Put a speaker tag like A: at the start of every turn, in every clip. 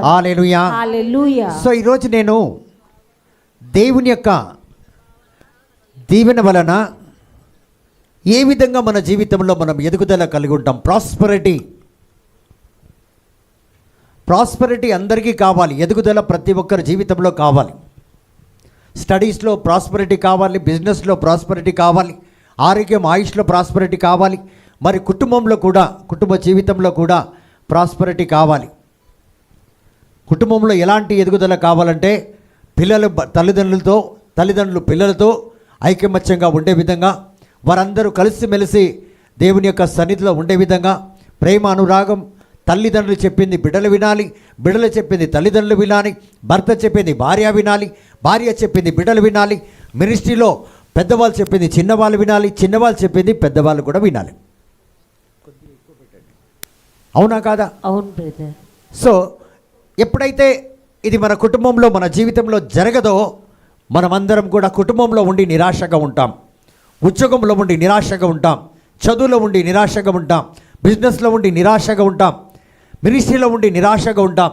A: హల్లెలూయా
B: hallelujah.
A: So ఈరోజు నేను దేవుని యొక్క దీవెన వలన ఏ విధంగా మన జీవితంలో మనం ఎదుగుదల కలిగి ఉంటాం. ప్రాస్పరిటీ అందరికీ కావాలి. ఎదుగుదల ప్రతి ఒక్కరి జీవితంలో కావాలి. స్టడీస్లో ప్రాస్పరిటీ కావాలి, బిజినెస్లో ప్రాస్పరిటీ కావాలి, ఆరోగ్యం ఆయుష్లో ప్రాస్పరిటీ కావాలి, మరి కుటుంబంలో కూడా, కుటుంబ జీవితంలో కూడా ప్రాస్పరిటీ కావాలి. కుటుంబంలో ఎలాంటి ఎదుగుదల కావాలంటే పిల్లలు తల్లిదండ్రులు పిల్లలతో ఐకమత్యంగా ఉండే విధంగా, వారందరూ కలిసిమెలిసి దేవుని యొక్క సన్నిధిలో ఉండే విధంగా, ప్రేమ అనురాగం, తల్లిదండ్రులు చెప్పింది బిడ్డలు వినాలి, బిడ్డలు చెప్పింది తల్లిదండ్రులు వినాలి, భర్త చెప్పింది భార్య వినాలి, భార్య చెప్పింది బిడ్డలు వినాలి, మినిస్ట్రీలో పెద్దవాళ్ళు చెప్పింది చిన్నవాళ్ళు వినాలి, చిన్నవాళ్ళు చెప్పింది పెద్దవాళ్ళు కూడా వినాలి. అవునా కాదా?
B: అవును బ్రదర్.
A: సో ఎప్పుడైతే ఇది మన కుటుంబంలో, మన జీవితంలో జరగదో, మనమందరం కూడా కుటుంబంలో ఉండి నిరాశగా ఉంటాం, ఉద్యోగంలో ఉండి నిరాశగా ఉంటాం, చదువులో ఉండి నిరాశగా ఉంటాం, బిజినెస్లో ఉండి నిరాశగా ఉంటాం, మినిస్ట్రీలో ఉండి నిరాశగా ఉంటాం.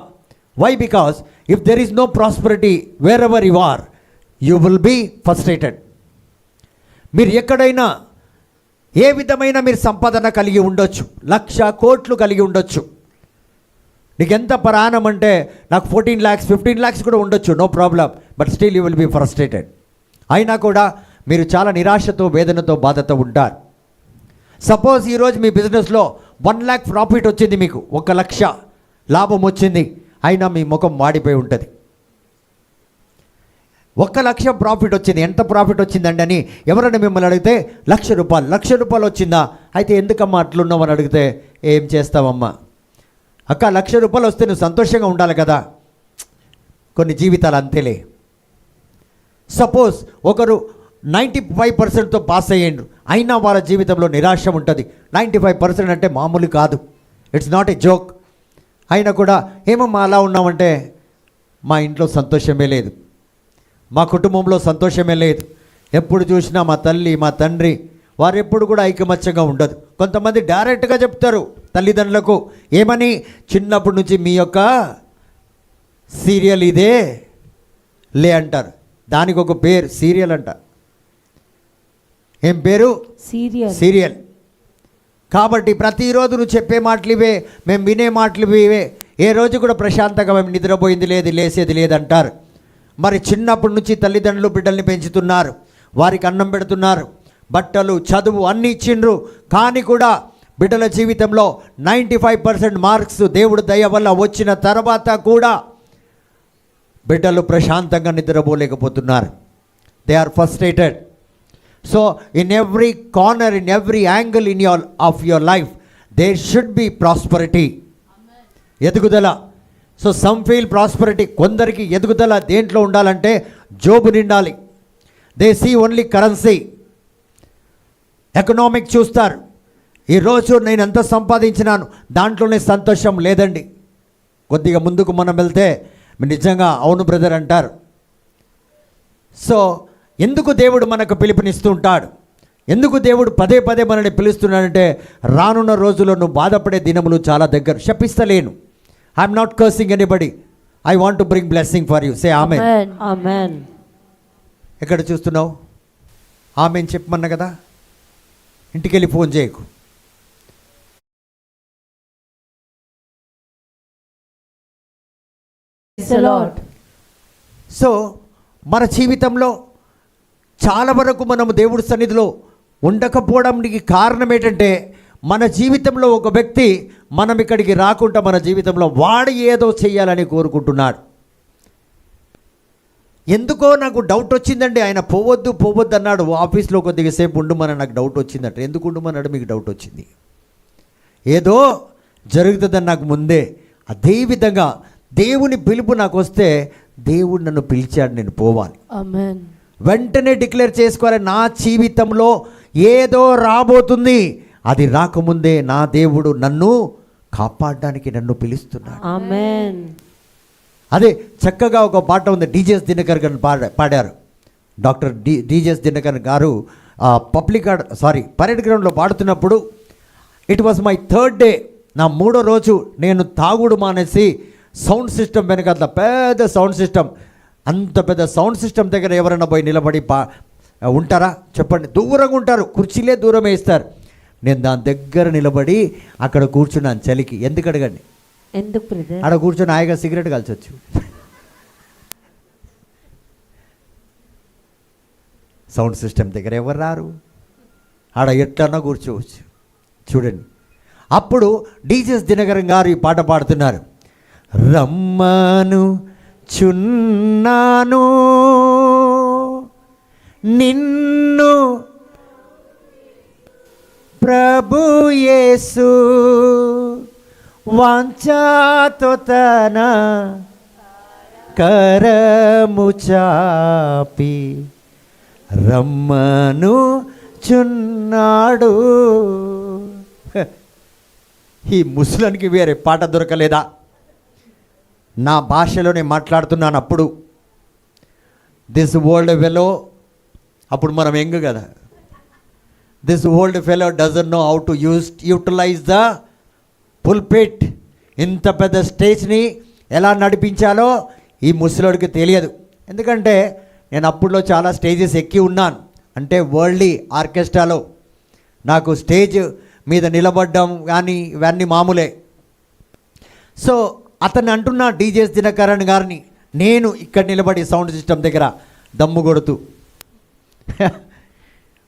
A: Why? Because if there is no prosperity wherever you are, you will be frustrated. మీరు ఎక్కడైనా ఏ విధమైన మీరు సంపాదన కలిగి ఉండొచ్చు, 1,00,000 కోట్లు కలిగి ఉండొచ్చు, నీకు ఎంత ప్రాణం అంటే నాకు 14 lakhs 15 lakhs కూడా ఉండొచ్చు, no problem, but still you will be frustrated. అయినా కూడా మీరు చాలా నిరాశతో, వేదనతో, బాధతో ఉంటారు. సపోజ్ ఈరోజు మీ బిజినెస్లో 1 lakh ప్రాఫిట్ వచ్చింది, మీకు 1,00,000 లాభం వచ్చింది, అయినా మీ ముఖం వాడిపోయి ఉంటుంది. 1,00,000 ప్రాఫిట్ వచ్చింది, ఎంత ప్రాఫిట్ వచ్చిందండి అని ఎవరైనా మిమ్మల్ని అడిగితే ₹1,00,000 వచ్చిందా? అయితే ఎందుకమ్మా అట్లున్నావు అని అడిగితే ఏం చేస్తావమ్మా? అక్క ₹1,00,000 వస్తే నువ్వు సంతోషంగా ఉండాలి కదా. కొన్ని జీవితాలు అంతేలే. సపోజ్ ఒకరు 95%తో పాస్ అయ్యిండ్రు, అయినా వాళ్ళ జీవితంలో నిరాశ ఉంటుంది. 95% అంటే మామూలు కాదు, ఇట్స్ నాట్ ఏ జోక్. అయినా కూడా ఏమమ్మా అలా ఉన్నామంటే మా ఇంట్లో సంతోషమే లేదు, మా కుటుంబంలో సంతోషమే లేదు, ఎప్పుడు చూసినా మా తల్లి మా తండ్రి వారు ఎప్పుడు కూడా ఐకమత్యంగా ఉండదు. కొంతమంది డైరెక్ట్గా చెప్తారు తల్లిదండ్రులకు, ఏమని? చిన్నప్పటి నుంచి మీ యొక్క సీరియల్ ఇదే లే అంటారు. దానికి ఒక పేరు సీరియల్ అంట. ఏం పేరు? సీరియల్. కాబట్టి ప్రతిరోజు నువ్వు చెప్పే మాటలు ఇవే, మేము వినే మాటలు ఇవే, ఏ రోజు కూడా ప్రశాంతంగా మేము నిద్రపోయింది లేదు, లేసేది లేదంటారు. మరి చిన్నప్పటి నుంచి తల్లిదండ్రులు బిడ్డల్ని పెంచుతున్నారు, వారికి అన్నం పెడుతున్నారు, బట్టలు చదువు అన్నీ ఇచ్చిండ్రు, కానీ కూడా బిడ్డల జీవితంలో 95% మార్క్స్ దేవుడు దయ వల్ల వచ్చిన తర్వాత కూడా బిడ్డలు ప్రశాంతంగా నిద్రపోలేకపోతున్నారు. They are frustrated. So in every corner, in every angle of your life there should be prosperity, ఎదుగుదల. సో సమ్ ఫీల్ ప్రాస్పరిటీ, కొందరికి ఎదుగుదల దేంట్లో ఉండాలంటే జోబు నిండాలి. They see only currency, economic చూస్తారు. ఈరోజు నేను ఎంత సంపాదించినాను దాంట్లోనే సంతోషం లేదండి. కొద్దిగా ముందుకు మనం వెళ్తే నిజంగా అవును బ్రదర్ అంటారు. సో ఎందుకు దేవుడు మనకు పిలుపునిస్తూ ఉంటాడు? ఎందుకు దేవుడు పదే పదే మనల్ని పిలుస్తున్నాడంటే రానున్న రోజుల్లో నువ్వు బాధపడే దినములు చాలా దగ్గర. శపిస్తలేను, I'm not cursing anybody, I want to bring blessing for you. Say amen.
B: Amen.
A: ఎక్కడ చూస్తున్నావు? ఆమెన్ చెప్పమన్నా కదా. ఇంటికి వెళ్ళి ఫోన్ చేయకు. సో మన జీవితంలో చాలా వరకు మనము దేవుడి సన్నిధిలో ఉండకపోవడానికి కారణం ఏంటంటే మన జీవితంలో ఒక వ్యక్తి మనం ఇక్కడికి రాకుండా మన జీవితంలో వాడు ఏదో చేయాలని కోరుకుంటున్నాడు. ఎందుకో నాకు డౌట్ వచ్చిందండి, ఆయన పోవద్దు అన్నాడు, ఆఫీస్లో కొద్దిగా సేపు ఉండమని నాకు డౌట్ వచ్చిందట. ఎందుకు ఉండమన్నాడు? మీకు డౌట్ వచ్చింది, ఏదో జరుగుతుందని నాకు ముందే. అదేవిధంగా దేవుని పిలుపు నాకు వస్తే దేవుడు నన్ను పిలిచాడు, నేను పోవాలి.
B: ఆమేన్.
A: వెంటనే డిక్లేర్ చేసుకోవాలి, నా జీవితంలో ఏదో రాబోతుంది, అది రాకముందే నా దేవుడు నన్ను కాపాడడానికి నన్ను పిలుస్తున్నాడు.
B: ఆమేన్.
A: అదే చక్కగా ఒక పాట ఉంది, డీజేఎస్ దినకర్ గారు పాడారు. డాక్టర్ డీజేఎస్ దినకర్ గారు పరేడ్ గ్రౌండ్లో పాడుతున్నప్పుడు, it was my third day, నా 3వ రోజు నేను తాగుడు మానేసి సౌండ్ సిస్టమ్ వెనకాల పెద్ద సౌండ్ సిస్టమ్, అంత పెద్ద సౌండ్ సిస్టమ్ దగ్గర ఎవరైనా పోయి నిలబడి ఉంటారా చెప్పండి? దూరంగా ఉంటారు, కుర్చీలే దూరం వేస్తారు. నేను దాని దగ్గర నిలబడి అక్కడ కూర్చున్నాను చలికి. ఎందుకు అడగండి?
B: ఎందుకు బ్రదర్?
A: ఆడ కూర్చొని హాయిగా సిగరెట్ కాల్చొచ్చు. సౌండ్ సిస్టమ్ దగ్గర ఎవరు రారు, ఆడ ఎట్లన్నా కూర్చోవచ్చు. చూడండి, అప్పుడు డీజెస్ దినకరన్ గారు ఈ పాట పాడుతున్నారు. రమ్మను చున్నాను నిన్ను ప్రభు యేసు వాంఛాతో తన కరము చాపి రమ్మను చున్నాడు. ఈ ముసలానికి వేరే పాట దొరకలేదా? నా భాషలోనే మాట్లాడుతున్నాను. అప్పుడు దిస్ ఓల్డ్ ఫెలో, అప్పుడు మనం యంగ్ కదా, this old fellow doesn't know how to utilise the pulpit. ఇంత పెద్ద స్టేజ్ని ఎలా నడిపించాలో ఈ ముసలోడికి తెలియదు. ఎందుకంటే నేను అప్పుడులో చాలా స్టేజెస్ ఎక్కి ఉన్నాను. అంటే వరల్డ్లీ ఆర్కెస్ట్రాలో నాకు స్టేజ్ మీద నిలబడ్డం కానీ ఇవన్నీ మామూలే. సో అతను అంటున్న డీజెస్ దినకరన్ గారిని, నేను ఇక్కడ నిలబడి సౌండ్ సిస్టమ్ దగ్గర దమ్ము కొడుతూ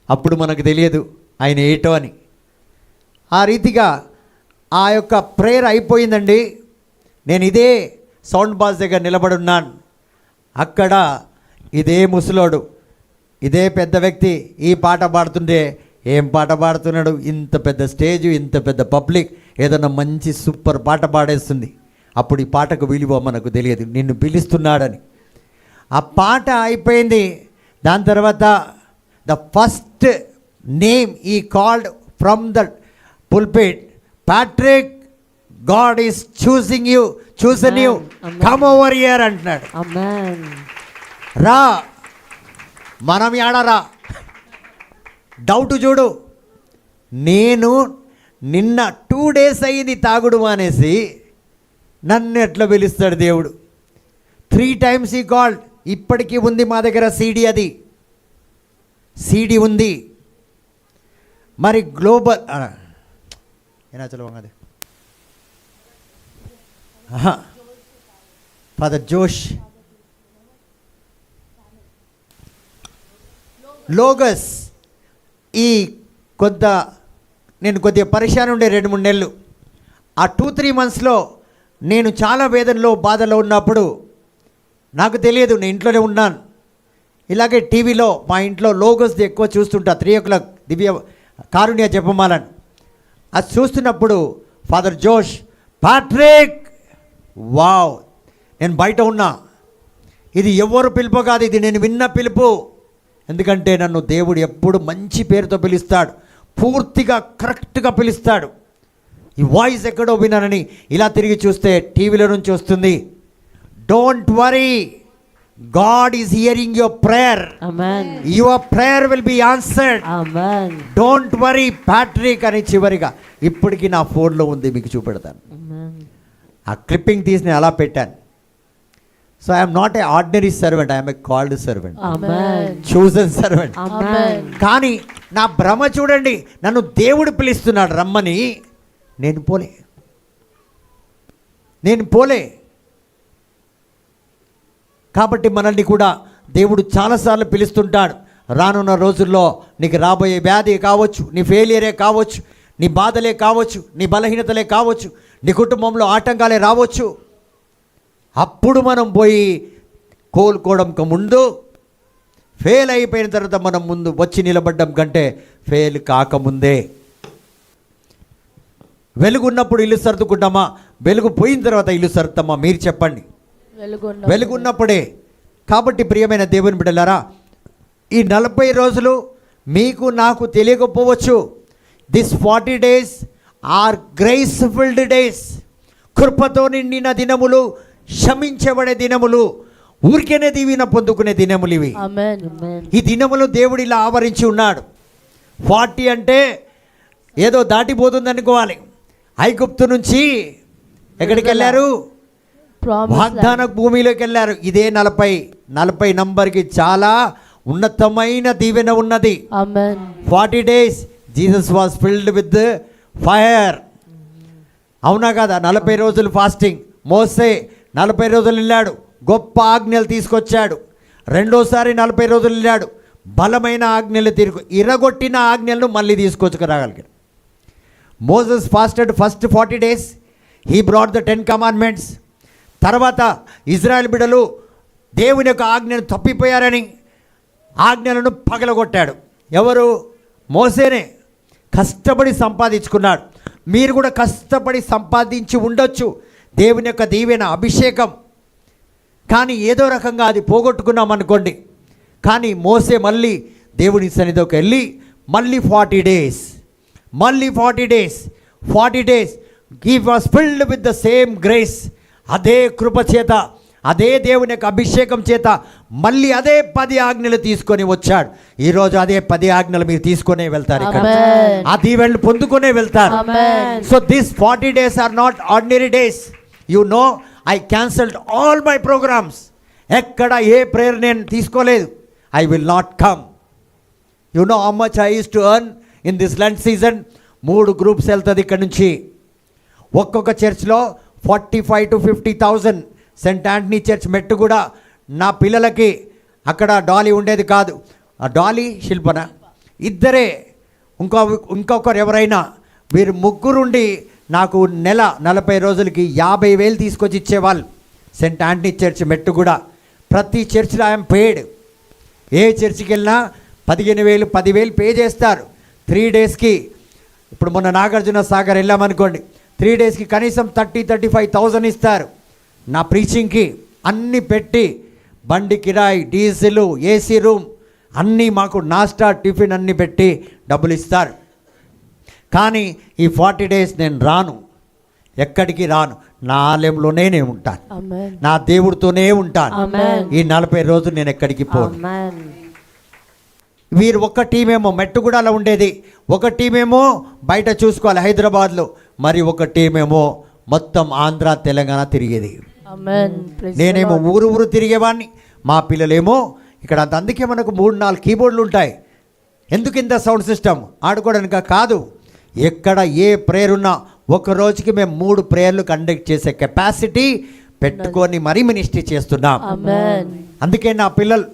A: అప్పుడు మనకు తెలియదు ఆయన ఏటో అని. ఆ రీతిగా ఆ యొక్క ప్రేయర్ అయిపోయిందండి. నేను ఇదే సౌండ్ బాక్స్ దగ్గర నిలబడి ఉన్నాను. అక్కడ ఇదే ముసలోడు, ఇదే పెద్ద వ్యక్తి ఈ పాట పాడుతుంటే, ఏం పాట పాడుతున్నాడు, ఇంత పెద్ద స్టేజ్, ఇంత పెద్ద పబ్లిక్, ఏదైనా మంచి సూపర్ పాట పాడేస్తుంది. అప్పుడు ఈ పాటకు విలువ మనకు తెలియదు, నిన్ను పిలుస్తున్నాడని. ఆ పాట అయిపోయింది. దాని తర్వాత ద ఫస్ట్ నేమ్ ఈ called from the pulpit, Patrick, God is choosing you, chosen you, come over here అంటున్నాడు.
B: ఆమేన్.
A: రా, మనం ఏడరా. డౌట్ చూడు, నేను నిన్న 2 days అయ్యింది తాగుడు మానేసి, నన్ను ఎట్లా పిలుస్తాడు దేవుడు? 3 times ఈ కాల్డ్. ఇప్పటికీ ఉంది మా దగ్గర సీడీ, అది సీడీ ఉంది. మరి గ్లోబల్ ఏనా చలవంగా అది ఫాదర్ జోష్ లోగస్ ఈ నేను కొద్దిగా పరిశాన్ ఉండే 2-3 నెలలు. ఆ 2-3 monthsలో నేను చాలా వేదనలో బాధలో ఉన్నప్పుడు నాకు తెలియదు, నేను ఇంట్లోనే ఉన్నాను. ఇలాగే టీవీలో మా ఇంట్లో లోగస్ది ఎక్కువ చూస్తుంటా, 3 o'clock దివ్య కారుణ్య జపమాలని. అది చూస్తున్నప్పుడు ఫాదర్ జోష్, ప్యాట్రిక్, వావ్, నేను బయట ఉన్నా. ఇది ఎవరు పిలుపు కాదు, ఇది నేను విన్న పిలుపు. ఎందుకంటే నన్ను దేవుడు ఎప్పుడు మంచి పేరుతో పిలుస్తాడు, పూర్తిగా కరెక్ట్గా పిలుస్తాడు. ఈ వాయిస్ ఎక్కడో విన్నానని ఇలా తిరిగి చూస్తే టీవీలో నుంచి వస్తుంది. Don't worry, God is hearing your prayer.
B: Amen.
A: Your prayer will be answered.
B: Amen.
A: Don't worry Patrick అని చివరిగా ఇప్పటికీ నా ఫోన్లో ఉంది, మీకు చూపెడతాను.
B: ఆమేన్.
A: ఆ క్లిప్పింగ్ తీసి నేను అలా పెట్టాను. So I'm not a ordinary servant, I'm a called servant,
B: amen.
A: Chosen servant.
B: Amen.
A: కానీ నా భ్రమ చూడండి, నన్ను దేవుడు పిలుస్తున్నాడు రమ్మని, నేను పోలే. కాబట్టి మనల్ని కూడా దేవుడు చాలాసార్లు పిలుస్తుంటాడు. రానున్న రోజుల్లో నీకు రాబోయే వ్యాధి కావచ్చు, నీ ఫెయిలియరే కావచ్చు, నీ బాధలే కావచ్చు, నీ బలహీనతలే కావచ్చు, నీ కుటుంబంలో ఆటంకాలే రావచ్చు. అప్పుడు మనం పోయి కోలుకోవడంకు ముందు, ఫెయిల్ అయిపోయిన తర్వాత మనం ముందు వచ్చి నిలబడ్డం కంటే ఫెయిల్ కాకముందే. వెలుగు ఉన్నప్పుడు ఇల్లు సర్దుకుంటామా, వెలుగు పోయిన తర్వాత ఇల్లు సర్దుతామా? మీరు చెప్పండి. వెలుగున్నప్పుడే. కాబట్టి ప్రియమైన దేవుని బిడ్డలారా, ఈ 40 రోజులు మీకు నాకు తెలియకపోవచ్చు. This 40 days are grace filled days. కృపతో నిండిన దినములు, క్షమించబడే దినములు, ఊరికేనే దీవెన పొందుకునే దినములు ఇవి.
B: ఆమేన్.
A: ఈ దినములు దేవుడు ఇలా ఆవరించి ఉన్నాడు. 40 అంటే ఏదో దాటిపోతుంది అనుకోవాలి. ఐగుప్తు నుంచి ఎక్కడికి వెళ్ళారు?
B: Promised
A: వాగ్దాన
B: land.
A: భూమిలోకి వెళ్ళారు. ఇదే 40 నంబర్కి చాలా ఉన్నతమైన దీవెన ఉన్నది.
B: Amen.
A: 40 days Jesus was filled with fire. అవునా కదా? 40 రోజులు ఫాస్టింగ్. మోసే 40 రోజులు వెళ్ళాడు, గొప్ప ఆజ్ఞలు తీసుకొచ్చాడు. రెండోసారి 40 రోజులు వెళ్ళాడు, బలమైన ఆజ్ఞలు ఇరగొట్టిన ఆజ్ఞలను మళ్ళీ తీసుకొచ్చుకురాగలిగాడు. Moses fasted first 40 days. He brought the 10 commandments. తర్వాత ఇజ్రాయెల్ బిడ్డలు దేవుని యొక్క ఆజ్ఞను తప్పిపోయారని ఆజ్ఞలను పగలగొట్టాడు. ఎవరు? మోసేనే. కష్టపడి సంపాదించుకున్నాడు. మీరు కూడా కష్టపడి సంపాదించి ఉండొచ్చు దేవుని యొక్క దీవెన, అభిషేకం. కానీ ఏదో రకంగా అది పోగొట్టుకున్నాం అనుకోండి. కానీ మోసే మళ్ళీ దేవుని సన్నిధికి వెళ్ళి మళ్ళీ 40 days, మళ్ళీ 40 days, 40 days he was filled with the same grace. అదే కృప చేత, అదే దేవుని యొక్క అభిషేకం చేత మళ్ళీ అదే 10 ఆజ్ఞలు తీసుకొని వచ్చాడు. ఈరోజు అదే 10 ఆజ్ఞలు మీరు తీసుకొనే వెళ్తారు. ఇక్కడ
B: Amen.
A: ఆ దీవెనలు పొందుకొనే వెళ్తారు.
B: Amen.
A: So this 40 days are not ordinary days. You know, I cancelled all my programmes. ఎక్కడ ఏ ప్రేయర్ నేను తీసుకోలేదు. I will not come. You know how much I use to earn in this lunch season? 3 groups వెళ్తుంది ఇక్కడ నుంచి. ఒక్కొక్క చర్చ్లో 45,000 to 50,000. Cent Antony church మెట్టు కూడా నా పిల్లలకి, అక్కడ డాలీ ఉండేది కాదు, ఆ డాలీ శిల్పన ఇద్దరే, ఇంకొకరు ఎవరైనా, వీరు ముగ్గురుండి నాకు నెల 40 రోజులకి 50,000 తీసుకొచ్చి ఇచ్చేవాళ్ళు. సెంట్ ఆంటనీ చర్చ్ మెట్టు కూడా. ప్రతి చర్చ్లో ఐఎమ్ పేడ్. ఏ చర్చికి వెళ్ళినా 15,000 10,000 పే చేస్తారు 3 daysకి. ఇప్పుడు మొన్న నాగార్జున సాగర్ వెళ్ళామనుకోండి, 3 daysకి కనీసం 30,000-35,000 ఇస్తారు. నా ప్రీచింగ్కి అన్నీ పెట్టి, బండి కిరాయి, డీజిల్, ఏసీ రూమ్ అన్నీ, మాకు నాస్టా టిఫిన్ అన్నీ పెట్టి డబ్బులు ఇస్తారు. కానీ ఈ 40 days నేను రాను, ఎక్కడికి రాను. నా ఆలయంలోనే నేను ఉంటాను,
B: Amen.
A: నా దేవుడితోనే ఉంటాను.
B: Amen.
A: ఈ 40 రోజులు నేను ఎక్కడికి పోను.
B: Amen.
A: వీరు ఒక టీమేమో మెట్టుగూడలో ఉండేది, ఒక టీమేమో బయట చూసుకోవాలి హైదరాబాద్లో, మరి ఒక టీమేమో మొత్తం ఆంధ్ర తెలంగాణ తిరిగేది.
B: Amen. Praise the
A: నేనేమో
B: Lord.
A: ఊరు తిరిగేవాడిని, మా పిల్లలేమో ఇక్కడ. అందుకే మనకు 3-4 కీబోర్డులు ఉంటాయి. ఎందుకు ఇంత సౌండ్ సిస్టమ్? ఆడుకోవడానికి కాదు. ఎక్కడ ఏ ప్రేయర్ ఉన్నా ఒక రోజుకి మేము 3 ప్రేయర్లు కండక్ట్ చేసే కెపాసిటీ పెట్టుకొని మరీ మినిస్ట్రీ చేస్తున్నాం.
B: Amen.
A: అందుకే నా పిల్లలు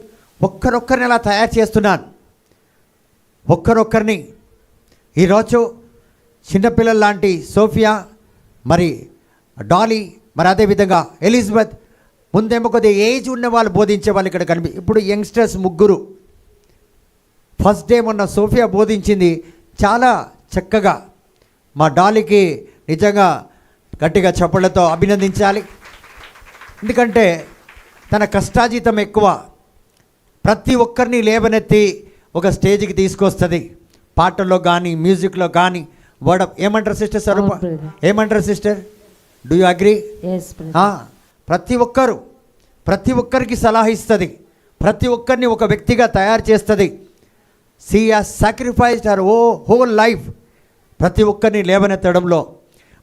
A: ఒక్కరొక్కరిని అలా తయారు చేస్తున్నాను. ఒక్కరొక్కరిని. ఈరోజు చిన్నపిల్లలు లాంటి సోఫియా, మరి డాలీ, మరి అదేవిధంగా ఎలిజబెత్, ముందేమో కొద్దిగా ఏజ్ ఉన్న వాళ్ళు బోధించే వాళ్ళు ఇక్కడ ఇప్పుడు యంగ్స్టర్స్ 3. ఫస్ట్ డే మొన్న సోఫియా బోధించింది చాలా చక్కగా. మా డాలీకి నిజంగా గట్టిగా చప్పళ్ళతో అభినందించాలి. ఎందుకంటే తన కష్టాజీతం ఎక్కువ. ప్రతి ఒక్కరిని లేవనెత్తి ఒక స్టేజ్కి తీసుకొస్తుంది. పాటల్లో కానీ, మ్యూజిక్లో కానీ. ఏమంటారు సిస్టర్ స్వరూప? ఏమంటారు sister? Do you agree?
B: Yes, brother.
A: ప్రతి ఒక్కరికి సలహా ఇస్తుంది. ప్రతి ఒక్కరిని ఒక వ్యక్తిగా తయారు చేస్తుంది. She has sacrificed her whole life ప్రతి ఒక్కరిని లేవనెత్తడంలో.